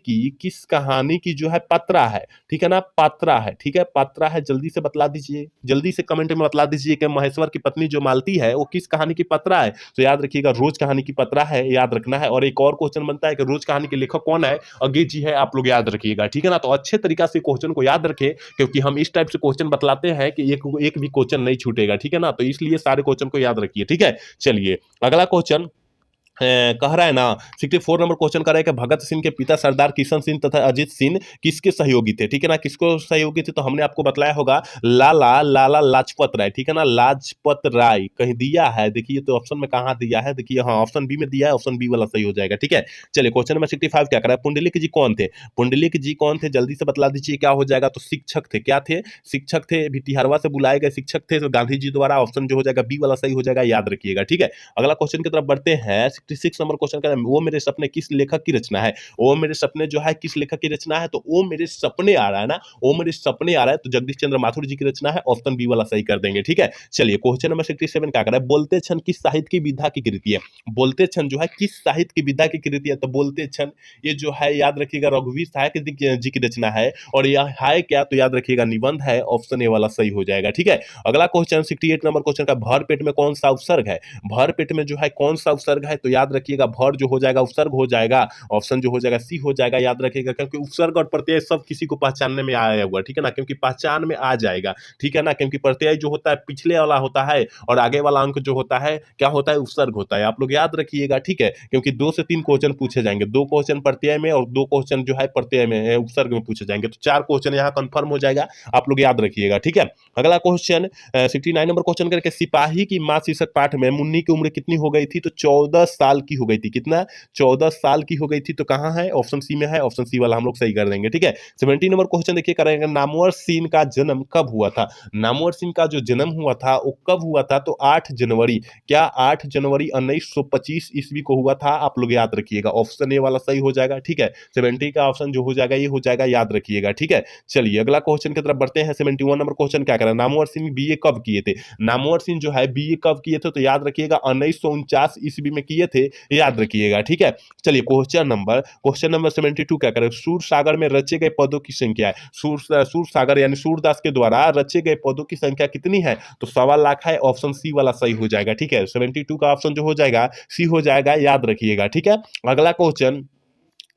की जो है पात्रा है, ठीक है ना, पात्रा है, ठीक है, पात्रा है, जल्दी से बतला दीजिए, जल्दी से कमेंट में बतला दीजिए कि महेश्वर की पत्नी जो मालती है वो किस कहानी की पात्रा है, तो याद रखिएगा रोज कहानी की पात्रा है, याद रखना है। और एक और क्वेश्चन बनता है कि रोज कहानी के लेखक कौन है, अगे जी है, आप लोग याद रखिएगा, ठीक है ना। तो अच्छे तरीका से क्वेश्चन को याद रखें, क्योंकि हम इस टाइप से क्वेश्चन बतलाते हैं कि एक भी क्वेश्चन नहीं छूटेगा, ठीक है ना, तो इसलिए सारे क्वेश्चन को याद रखिए, ठीक है। चलिए अगला क्वेश्चन कह रहा है ना 64 नंबर क्वेश्चन कर रहा है कि भगत सिंह के पिता सरदार किशन सिंह तथा अजीत सिंह किसके सहयोगी थे, ठीक है ना, किसको सहयोगी थे, तो हमने आपको बतलाया होगा लाला लाजपत राय, ठीक है ना, लाजपत राय कहीं दिया है, देखिए तो ऑप्शन में कहाँ दिया है, देखिए हाँ ऑप्शन बी में दिया है, ऑप्शन बी वाला सही हो जाएगा, ठीक है। चलिए क्वेश्चन नंबर 65 क्या कर रहा है, पुंडलिक जी कौन थे? पुंडलिक जी कौन थे, जल्दी से बतला दीजिए क्या हो जाएगा, तो शिक्षक थे, क्या थे, शिक्षक थे, बिटिहरवा से बुलाए गए शिक्षक थे, तो गांधी जी द्वारा, ऑप्शन जो हो जाएगा बी वाला सही हो जाएगा, याद रखिएगा, ठीक है। अगला क्वेश्चन की तरफ बढ़ते हैं 56 नंबर क्वेश्चन का वो मेरे सपने किस लेखक की रचना है? वो मेरे सपने जो है किस लेखक की रचना है? तो वो मेरे सपने आ रहा है ना, वो मेरे सपने आ रहा है तो जगदीश चंद्र माथुर जी की रचना है, ऑप्शन बी वाला सही कर देंगे, ठीक है। चलिए क्वेश्चन नंबर 67 क्या कर रहा है, बोलते क्षण किस साहित्य की विधा की कृति है? बोलते क्षण जो है किस साहित्य की विधा की कृति है? तो बोलते क्षण ये जो है याद रखिएगा रघुवीर सहाय जी की रचना है, और यह है क्या, तो याद रखिएगा निबंध है, ऑप्शन ए वाला सही हो जाएगा, ठीक है। अगला क्वेश्चन 68 नंबर क्वेश्चन का, भर पेट में कौन सा उपसर्ग है? भर पेट में जो है कौन सा उपसर्ग है? तो याद रखिएगा भर जो हो जाएगा उपसर्ग हो जाएगा, ऑप्शन जो हो जाएगा सी हो जाएगा, याद रखिएगा, क्योंकि उपसर्ग और प्रत्यय सब किसी को पहचानने में आया हुआ, ठीक है ना, क्योंकि पहचान में आ जाएगा, ठीक है ना, क्योंकि प्रत्यय जो होता है पिछले वाला होता है और आगे वाला अंक जो होता है क्या होता है, उपसर्ग होता है, आप लोग याद रखिएगा, ठीक है, क्योंकि 2 से 3 क्वेश्चन पूछे जाएंगे, 2 क्वेश्चन प्रत्यय में और 2 क्वेश्चन जो है प्रत्यय में उपसर्ग में पूछे जाएंगे, तो 4 क्वेश्चन यहाँ कंफर्म हो जाएगा, आप लोग याद रखिएगा, ठीक है। अगला क्वेश्चन 69 नंबर क्वेश्चन करके, सिपाही की मां शीर्षक पाठ में मुन्नी की उम्र कितनी हो गई थी? तो 14 साल की हो गई थी, कितना, 14 साल की हो गई थी, तो कहां है, ऑप्शन सी में है, ऑप्शन सी वाला हम लोग सही कर देंगे, ठीक है। 70 नंबर क्वेश्चन देखिए करेंगे, नामवर सीन का जन्म कब हुआ था? नामवर सिंह का जो जन्म हुआ था वो कब हुआ था? तो 8 जनवरी, क्या 8 जनवरी 1925 ईस्वी को हुआ था, आप लोग याद रखिएगा, ऑप्शन ए वाला सही हो जाएगा, ठीक है। 70 का ऑप्शन जो हो जाएगा ये हो जाएगा, याद रखिएगा, ठीक है। चलिए अगला क्वेश्चन की तरफ बढ़ते हैं। 71 नंबर क्वेश्चन क्या करें, नामवर सिंह बीए कब किए थे? नामवर सिंह जो है बीए कब किए थे? तो याद रखिएगा 1949 ईस्वी में किए थे, याद रखिएगा, ठीक है। चलिए क्वेश्चन नंबर 72 क्या करें, सूर सागर में रचे गए पदों की संख्या है, सूर सागर यानी सूरदास के द्वारा रचे गए पदों की संख्या कितनी है? तो 1.25 है, ऑप्शन सी वाला सही हो जाएगा, ठीक है। 72 का ऑप्शन जो हो जाएगा सी हो जाएगा, याद रखिएगा, ठीक है। अगला क्वेश्चन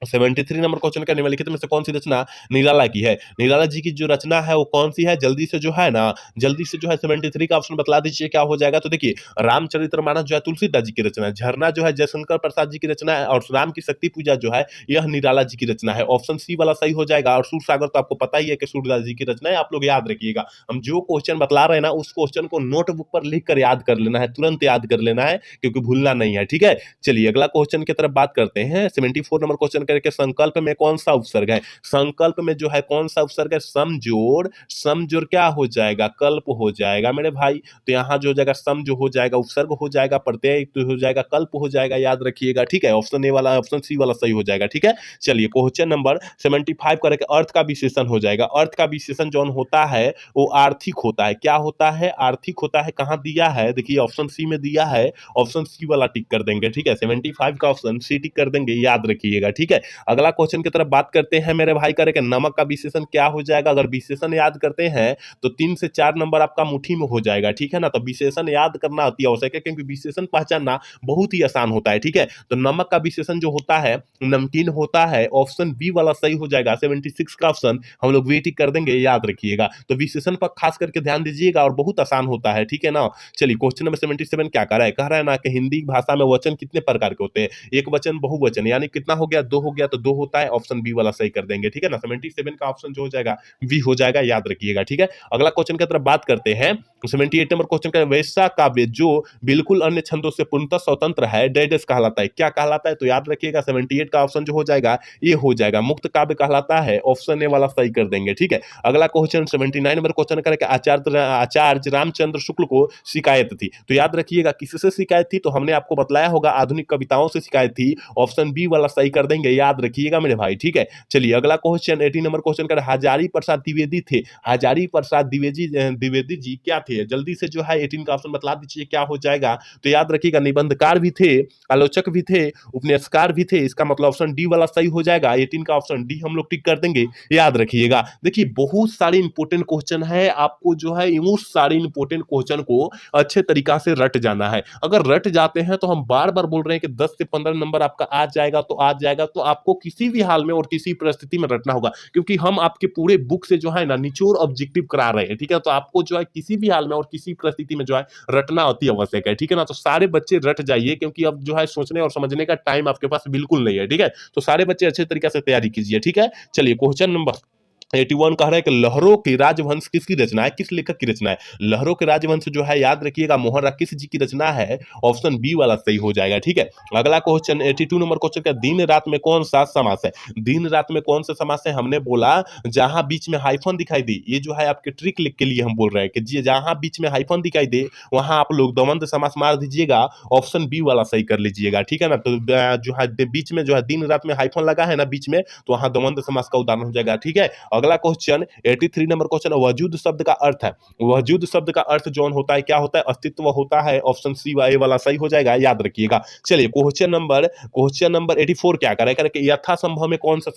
73 नंबर क्वेश्चन का, निम्नलिखित में से कौन सी रचना निराला की है? निराला जी की जो रचना है वो कौन सी है? जल्दी से जो है ना, जल्दी से जो है 73 का ऑप्शन बतला दीजिए क्या हो जाएगा। तो देखिए रामचरितमानस जो है तुलसीदास जी की रचना है, झरना जो है जयशंकर प्रसाद जी की रचना है, और राम की शक्ति पूजा जो है यह निराला जी की रचना है, ऑप्शन सी वाला सही हो जाएगा। और सूरसागर तो आपको पता ही है कि सूरदास जी की रचना है, आप लोग याद रखिएगा, हम जो क्वेश्चन बतला रहे हैं ना उस क्वेश्चन को नोटबुक पर लिख कर याद कर लेना है, तुरंत याद कर लेना है, क्योंकि भूलना नहीं है, ठीक है। चलिए अगला क्वेश्चन की तरफ बात करते हैं। 74 नंबर क्वेश्चन करके, संकल्प में कौन सा उपसर्ग है? संकल्प में जो है कौन सा उपसर्ग है? समजोड़, समजोड़ क्या हो जाएगा? कल्प हो जाएगा मेरे भाई, तो यहाँ जो हो जाएगा सम जो हो जाएगा उपसर्ग हो जाएगा, प्रत्यय तो हो जाएगा कल्प हो जाएगा, याद रखिएगा, ठीक है। ऑप्शन ए वाला ऑप्शन सी वाला सही हो जाएगा, ठीक है। चलिए क्वेश्चन नंबर 75 करके, अर्थ का विशेषण हो जाएगा। अर्थ का विशेषण जो होता है वो आर्थिक होता है, क्या होता है? आर्थिक होता है, कहाँ दिया है? देखिए ऑप्शन सी में दिया है, ऑप्शन सी वाला टिक कर देंगे, ठीक है। 75 का ऑप्शन सी टिक कर देंगे, याद रखिएगा, ठीक है। अगला क्वेश्चन की तरफ बात करते हैं मेरे भाई, करें नमक का विशेषण क्या हो जाएगा? अगर विशेषण याद करते हैं तो 3 से 4 नंबर आपका मुट्ठी में हो जाएगा, ठीक है ना। तो विशेषण याद करना अति आवश्यक है, क्योंकि विशेषण पहचानना बहुत ही आसान होता है, ठीक है। तो नमक का विशेषण जो होता है नमकीन होता है, ऑप्शन बी वाला सही हो जाएगा। 76 का ऑप्शन हम लोग वे टिक कर देंगे, याद रखिएगा। तो विशेषण पर खास करके ध्यान दीजिएगा और बहुत आसान होता है, ठीक है ना। चलिए क्वेश्चन नंबर 77 क्या कर रहा है, कह रहा है ना कि हिंदी भाषा में वचन कितने प्रकार के होते हैं? एक वचन, बहुवचन, यानी कितना हो गया? 2 हो गया, तो 2 होता है, ऑप्शन बी वाला सही कर देंगे, ठीक है ना। 77 का ऑप्शन जो हो जाएगा बी हो जाएगा, याद रखिएगा, ठीक है। अगला क्वेश्चन की तरफ बात करते हैं। 78 नंबर क्वेश्चन का, वैसा काव्य जो बिल्कुल अन्य छंदों से पूर्णतः स्वतंत्र है डेडेस कहलाता है, क्या कहलाता है? तो याद रखिएगा 78 का ऑप्शन जो हो जाएगा ये हो जाएगा, मुक्त काव्य कहलाता है, ऑप्शन ए वाला सही कर देंगे, ठीक है। अगला क्वेश्चन 79 नंबर क्वेश्चन करें, आचार्य रामचंद्र शुक्ल को शिकायत थी, तो याद रखिएगा किससे शिकायत थी? तो हमने आपको बतलाया होगा आधुनिक कविताओं से शिकायत थी, ऑप्शन बी वाला सही कर देंगे, याद रखिएगा मेरे भाई, ठीक है। चलिए अगला क्वेश्चन 80 नंबर क्वेश्चन कर, हजारी प्रसाद द्विवेदी थे, हजारी प्रसाद द्विवेदी जी क्या थे? जल्दी से जो है 18 का ऑप्शन बतला दीजिए क्या हो जाएगा। तो याद रखिएगा निबंधकार भी थे, आलोचक भी थे, उपन्यासकार भी थे, इसका मतलब ऑप्शन डी वाला सही हो जाएगा। 18 का ऑप्शन डी हम लोग टिक कर देंगे, याद रखिएगा। देखिए बहुत सारे इंपोर्टेंट क्वेश्चन है, आपको जो है उस सारे इंपोर्टेंट क्वेश्चन को अच्छे तरीका से रट जाना है। अगर रट जाते हैं तो हम बार बार बोल रहे हैं कि 10 से 15 नंबर आपका आ जाएगा, तो आ जाएगा, तो आपको किसी भी हाल में और किसी परिस्थिति में रटना होगा, क्योंकि हम आपके पूरे बुक से जो है ना निचोड़ ऑब्जेक्टिव करा रहे हैं, ठीक है। तो आपको जो है किसी भी हाल में और किसी परिस्थिति में जो है रटना अति आवश्यक है, ठीक है ना। तो सारे बच्चे रट जाइए, क्योंकि अब जो है सोचने और समझने का टाइम आपके पास बिल्कुल नहीं है, ठीक है। तो सारे बच्चे अच्छे तरीके से तैयारी कीजिए, ठीक है। चलिए क्वेश्चन नंबर 81 कह रहा है कि लहरों के राजवंश किसकी रचना है, किस लेखक की रचना है। लहरों के राजवंश जो है याद रखिएगा मोहन किस जी की रचना है, ऑप्शन बी वाला सही हो जाएगा। ठीक है, अगला क्वेश्चन 82 नंबर क्वेश्चन का दिन रात में कौन सा समास है। दिन रात में कौन सा समास है, हमने बोला जहां बीच में हाइफन दिखाई दे, ये जो है आपके ट्रिक लिख के लिए हम बोल रहे हैं कि जहां बीच में हाइफन दिखाई दे वहां आप लोग दमन समास मार दीजिएगा, ऑप्शन बी वाला सही कर लीजिएगा। ठीक है ना, तो जो है बीच में जो है दिन रात में हाइफन लगा है ना बीच में, तो वहां दमन समास का उदाहरण हो जाएगा। ठीक है, अगला क्वेश्चन 83 नंबर क्वेश्चन, वजूद शब्द का अर्थ है। वजूद शब्द का अर्थ जो होता है क्या होता है, अस्तित्व होता है, ऑप्शन सी वाला सही हो जाएगा, याद रखिएगा। चलिए क्वेश्चन नंबर 84 क्या करे करके यथासंभव में कौन सा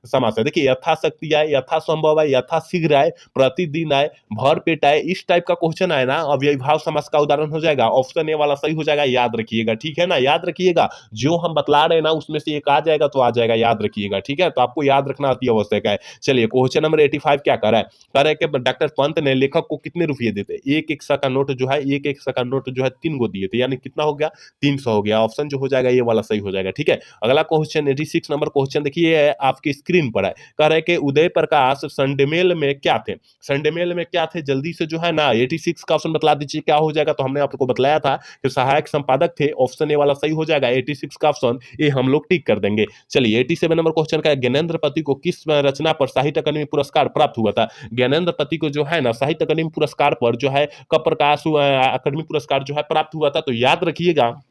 समास है। देखिए यथाशक्ति आए, यथासंभव आए, यथाशीघ्र आए, प्रतिदिन आए, भर पेट आए, इस टाइप का क्वेश्चन आए ना, अव्ययीभाव समास का उदाहरण हो जाएगा, ऑप्शन ए वाला सही हो जाएगा, याद रखिएगा। ठीक है ना, याद रखिएगा, जो हम बतला रहे हैं ना उसमें से एक आ जाएगा तो आ जाएगा, याद रखिएगा। ठीक है, तो आपको याद रखना अति आवश्यक है। चलिए क्वेश्चन नंबर 85 क्या कर रहा है, कह रहा है कि डॉक्टर पंत ने लेखक को कितने रुपये देते, एक एक सौ का नोट जो है, एक एक सौ का नोट जो है 3 गो दिए थे, यानी कितना हो गया 300 हो गया, ऑप्शन जो हो जाएगा ये वाला सही हो जाएगा। ठीक है, अगला क्वेश्चन 86 नंबर क्वेश्चन देखिए आपकी स्क्रीन पर है, कह रहा है कि उदय प्रकाश संडेमेल में क्या थे। संडेमेल में क्या थे, जल्दी से जो है ना 86 का ऑप्शन बतला दीजिए क्या हो जाएगा। तो हमने आपको बताया था कि सहायक संपादक थे, ऑप्शन ए वाला सही हो जाएगा, 86 का ऑप्शन ए हम लोग टिक कर देंगे। चलिए 87 नंबर क्वेश्चन का, ज्ञानेंद्र पति को किस रचना पर साहित्य अकादमी पुरस्कार प्राप्त हुआ था। ज्ञानेंद्र पति को जो है ना साहित्य अकादमी पुरस्कार पर जो है कब प्रकाश अकादमी पुरस्कार जो है प्राप्त हुआ था, तो याद रखिएगा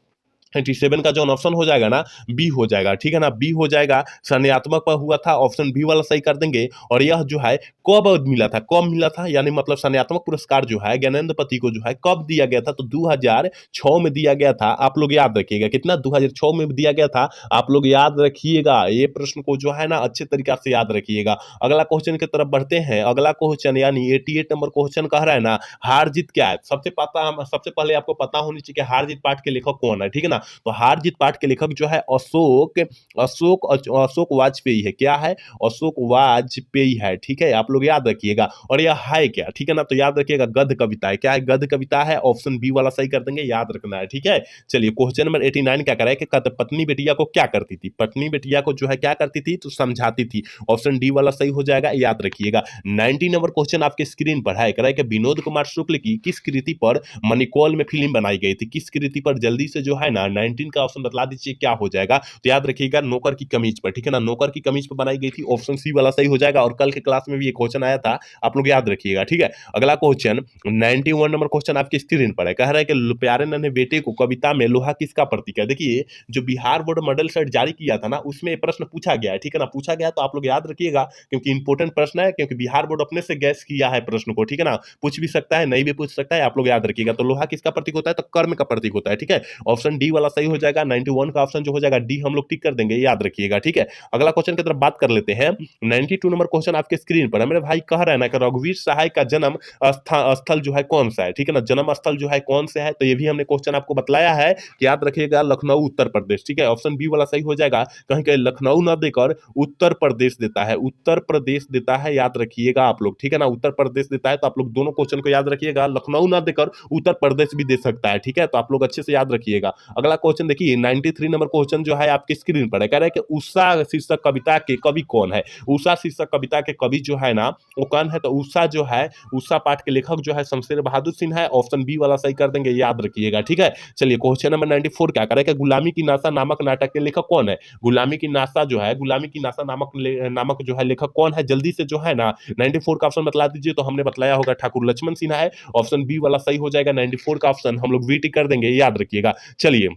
87 का जो ऑप्शन हो जाएगा ना बी हो जाएगा। ठीक है ना, बी हो जाएगा, संज्ञात्मक पर हुआ था, ऑप्शन बी वाला सही कर देंगे। और यह जो है कब मिला था, कब मिला था, यानी मतलब संज्ञात्मक पुरस्कार जो है ज्ञानेंद्र पति को जो है कब दिया गया था, तो 2006 में दिया गया था। आप लोग याद रखिएगा कितना 2006 में दिया गया था, आप लोग याद रखिएगा, ये प्रश्न को जो है ना अच्छे तरीका से याद रखिएगा। अगला क्वेश्चन की तरफ बढ़ते हैं, अगला क्वेश्चन यानी 88 नंबर क्वेश्चन कह रहा है ना हार जीत क्या है। सबसे पहले आपको पता होनी चाहिए कि हार जीत पाठ के लेखक कौन है। ठीक है ना, तो हार जीत पाठ के लेखक जो है अशोक अशोक अशोक वाजपेयी है। क्या है, अशोक वाजपेयी है। ठीक है, आप लोग याद रखिएगा। और यह है क्या, ठीक है ना, तो याद रखिएगा गद्य कविता है। क्या है, गद्य कविता है, ऑप्शन बी वाला सही कर देंगे, याद रखना है। ठीक है, चलिए क्वेश्चन नंबर 89 क्या कराए कि पत्नी बेटिया को क्या करती थी। पत्नी बेटिया को जो है क्या करती थी, तो समझाती थी, ऑप्शन डी वाला सही हो जाएगा, याद रखिएगा। 90 नंबर क्वेश्चन आपके स्क्रीन पर है, कराए कि विनोद कुमार शुक्ल की किस कृति पर मणिकौल में फिल्म बनाई गई थी। किस कृति पर, जल्दी से जो है ना 19 का ऑप्शन बतला दीजिए क्या हो जाएगा। तो याद रखिएगा नौकर की कमीज पर। ठीक है ना, नौकर की कमीज पर बनाई गई थी, ऑप्शन सी वाला सही हो जाएगा। और कल के क्लास में भी एक क्वेश्चन आया था, आप लोग याद रखिएगा। ठीक है, अगला क्वेश्चन 91 नंबर क्वेश्चन आपकी स्क्रीन पर है, कह रहा है कि प्यारे नन्हे बेटे को कविता में लोहा किसका प्रतीक है। देखिए जो बिहार बोर्ड मॉडल सेट जारी किया था ना उसमें प्रश्न पूछा गया है। ठीक है ना, पूछा गया तो आप लोग याद रखिएगा क्योंकि इंपॉर्टेंट प्रश्न है, क्योंकि बिहार बोर्ड अपने से गैस किया है प्रश्न को। ठीक है ना, पूछ भी सकता है, नहीं भी पूछ सकता है, आप लोग याद रखिएगा। तो लोहा किसका प्रतीक होता है, तो कर्म का प्रतीक होता है। ठीक है, ऑप्शन डी वाला सही हो जाएगा। 91 का ऑप्शन जो हो जाएगा डी हम लोग टिक कर देंगे, याद रखिएगा। ठीक है, अगला क्वेश्चन की तरफ बात कर लेते हैं। 92 नंबर क्वेश्चन आपके स्क्रीन पर है, मेरे भाई कह रहा है ना कि रघुवीर सहाय का जन्म स्थल जो है कौन सा है। ठीक है ना, जन्म स्थल जो है कौन सा है, तो ये भी हमने क्वेश्चन आपको बतलाया है, याद रखिएगा लखनऊ उत्तर प्रदेश। ठीक है, ऑप्शन बी वाला सही हो जाएगा। कहीं कहीं लखनऊ ना देकर उत्तर प्रदेश देता है, उत्तर प्रदेश देता है, याद रखिएगा आप लोग। ठीक है ना, उत्तर प्रदेश देता है, तो आप लोग दोनों क्वेश्चन को याद रखिएगा, लखनऊ ना देकर उत्तर प्रदेश भी दे सकता है। ठीक है, तो आप लोग अच्छे से याद रखिएगा। अगला क्वेश्चन देखिए 93 नंबर क्वेश्चन जो है आपकी स्क्रीन पर है, कह रहा है कि उषा शीर्षक कविता के कवि कौन है। उषा शीर्षक कविता के कवि जो है ना वो कौन है, तो उषा जो है, उषा पाठ के लेखक जो है शमशेर बहादुर सिंह है, ऑप्शन बी वाला सही कर देंगे, याद रखिएगा। ठीक है, चलिए क्वेश्चन नंबर 94 क्या करें कि गुलामी की नासा नामक नाटक के लेखक कौन है। गुलामी की नासा जो है, गुलामी की नासा नामक जो है लेखक कौन है, जल्दी से जो है ना 94 का ऑप्शन बतला दीजिए। तो हमने बतलाया होगा ठाकुर लक्ष्मण सिन्हा है, ऑप्शन बी वाला सही हो जाएगा। 94 का ऑप्शन हम लोग वी टिक कर देंगे, याद रखिएगा। चलिए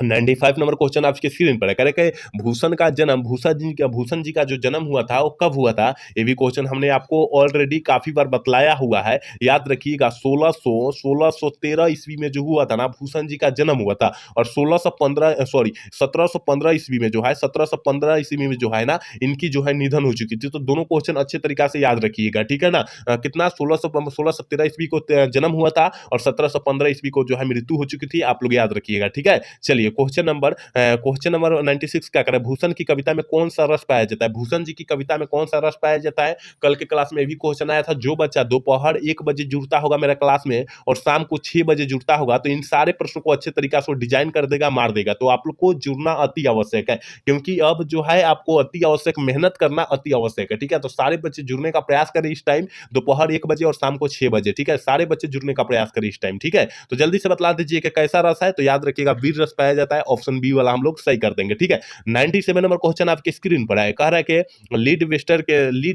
95 नंबर क्वेश्चन आपके स्क्रीन पर है, कह रहे कि भूषण जी का जो जन्म हुआ था वो कब हुआ था। ये भी क्वेश्चन हमने आपको ऑलरेडी काफी बार बतलाया हुआ है, याद रखिएगा 1613 ईस्वी में जो हुआ था ना भूषण जी का जन्म हुआ था। और 1715 ईस्वी में जो है 1715 ईस्वी में जो है ना इनकी जो है निधन हो चुकी थी। तो दोनों क्वेश्चन अच्छे तरीका से याद रखिएगा। ठीक है ना, कितना 1613 ईस्वी को जन्म हुआ था और 1715 ईस्वी को जो है मृत्यु हो चुकी थी, आप लोग याद रखिएगा। ठीक है, चलिए क्वेश्चन नंबर 96 क्या करें, भूषण की कविता में कौन सा रस पाया जाता है, भूषण जी की कविता में कौन सा रस पाया जाता है। कल के क्लास में भी क्वेश्चन आया था, जो बच्चा दोपहर 1 बजे जुड़ता होगा मेरा क्लास में और शाम को 6 बजे जुड़ता होगा तो इन सारे प्रश्नों को अच्छे तरीका से डिजाइन कर देगा, मार देगा। तो आप लोग को जुड़ना अति आवश्यक है, क्योंकि अब जो है आपको अति आवश्यक मेहनत करना अति आवश्यक है, ठीक है। तो सारे बच्चे जुड़ने का प्रयास करें इस टाइम, दोपहर 1 बजे और शाम को 6 बजे, ठीक है। सारे बच्चे जुड़ने का प्रयास करें इस टाइम, ठीक है। तो जल्दी से बतला दीजिए कि कैसा रस है, तो याद रखिएगा वीर रस पाया जाता है, ऑप्शन बी वाला हम लोग सही कर देंगे, ठीक है। 97 नंबर क्वेश्चन आपके स्क्रीन पर है, कह रहा है कि लीड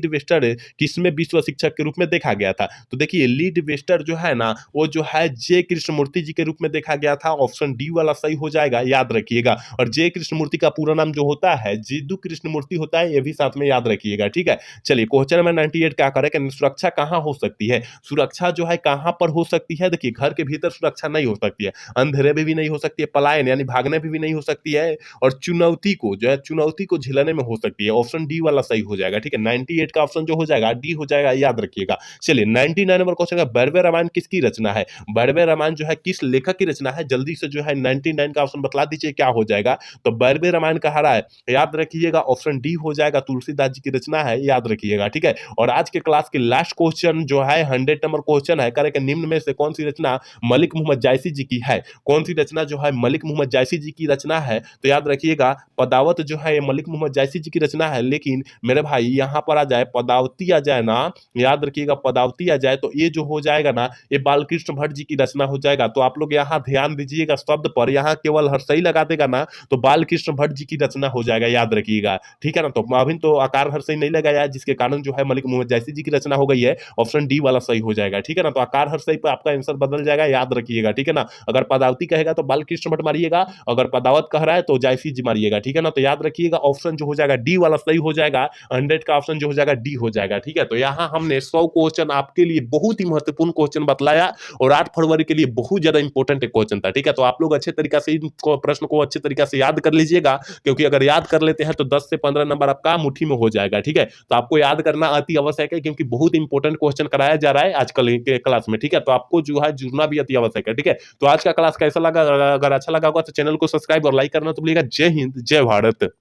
वेस्टर किसमें विश्व शिक्षक के रूप में देखा गया था। तो देखिए लीड वेस्टर जो है ना, वो जो है जे कृष्णमूर्ति जी के रूप में देखा गया था, ऑप्शन डी वाला सही हो जाएगा, याद रखिएगा। और जे कृष्णमूर्ति का पूरा नाम जो होता है जिद्दू कृष्णमूर्ति होता है, ये भी साथ में याद रखिएगा, ठीक है। चलिए क्वेश्चन नंबर 98 क्या करें कि सुरक्षा कहाँ हो सकती है, सुरक्षा जो है कहाँ पर हो सकती है। देखिए घर के भीतर सुरक्षा नहीं हो सकती है, अंधेरे में भी नहीं हो सकती है, पलायन यानी भागने में भी नहीं हो सकती है, और चुनौती को जो है चुनौती को झेलने में हो सकती है, ऑप्शन डी वाला सही हो जाएगा, ठीक है। 98 का ऑप्शन जो हो जाएगा डी हो जाएगा, याद रखिएगा। चलिए 99 नंबर क्वेश्चन का बैरवे रामायण किसकी रचना है, बैरवे रामायण जो है किस लेखक की रचना है, जल्दी से जो है 99 का ऑप्शन बतला दीजिए क्या हो जाएगा। तो बैरवे रामायण कहा रहा है, याद रखिएगा ऑप्शन डी हो जाएगा, तुलसीदास जी की रचना है, याद रखिएगा, ठीक है। और आज के क्लास की लास्ट क्वेश्चन जो है 100 नंबर क्वेश्चन है, करे कि निम्न में से कौन सी रचना मलिक मोहम्मद जायसी जी की है, कौन सी रचना जो है मलिक मोहम्मद जायसी जी की रचना है। तो याद रखिएगा पदावत जो है ये मलिक मोहम्मद जायसी जी की रचना है, लेकिन मेरे भाई यहाँ पर आ जाए पदावती आ जाए ना, याद रखिएगा पदावती आ जाए तो ये जो हो जाएगा ना, ये बालकृष्ण भट्ट जी की रचना हो जाएगा। तो आप लोग यहाँ ध्यान दीजिएगा शब्द पर, यहाँ केवल हर सही लगा देगा ना तो बालकृष्ण भट्ट जी की रचना हो जाएगा, याद रखिएगा, ठीक है ना। तो अभी तो आकार हर सही नहीं लगाया है, जिसके कारण जो है मलिक मोहम्मद जायसी जी की रचना हो गई है, ऑप्शन डी वाला सही हो जाएगा, ठीक है ना। तो आकार हर सही पर आपका आंसर बदल जाएगा, याद रखिएगा, ठीक है ना। अगर पदावती कहेगा तो बालकृष्ण भट्ट मारिएगा, अगर पदावत कह रहा है तो जायसी जी मारिएगा, ठीक है ना। तो याद रखिएगा ऑप्शन जो हो जाएगा डी वाला सही हो जाएगा, 100 का ऑप्शन जो हो जाएगा डी हो जाएगा, ठीक है। तो यहाँ हमने 100 क्वेश्चन आपके लिए बहुत ही महत्वपूर्ण क्वेश्चन बतलाया और 8 फरवरी के लिए बहुत ज्यादा इंपॉर्टेंट क्वेश्चन था, ठीक है। तो आप लोग अच्छे तरीका से इन प्रश्न को अच्छे तरीका से याद कर लीजिएगा, क्योंकि अगर याद कर लेते हैं तो 10 से 15 नंबर आपका मुट्ठी में हो जाएगा, ठीक है। तो आपको याद करना अति आवश्यक है, क्योंकि बहुत इंपॉर्टेंट क्वेश्चन कराया जा रहा है आजकल के क्लास में, ठीक है। तो आपको जो है जुड़ना भी अति आवश्यक है, ठीक है। तो आज का क्लास कैसा लगा, अगर अच्छा लगा होगा तो चैनल को सब्सक्राइब और लाइक करना तो भूलिएगा। जय हिंद, जय भारत।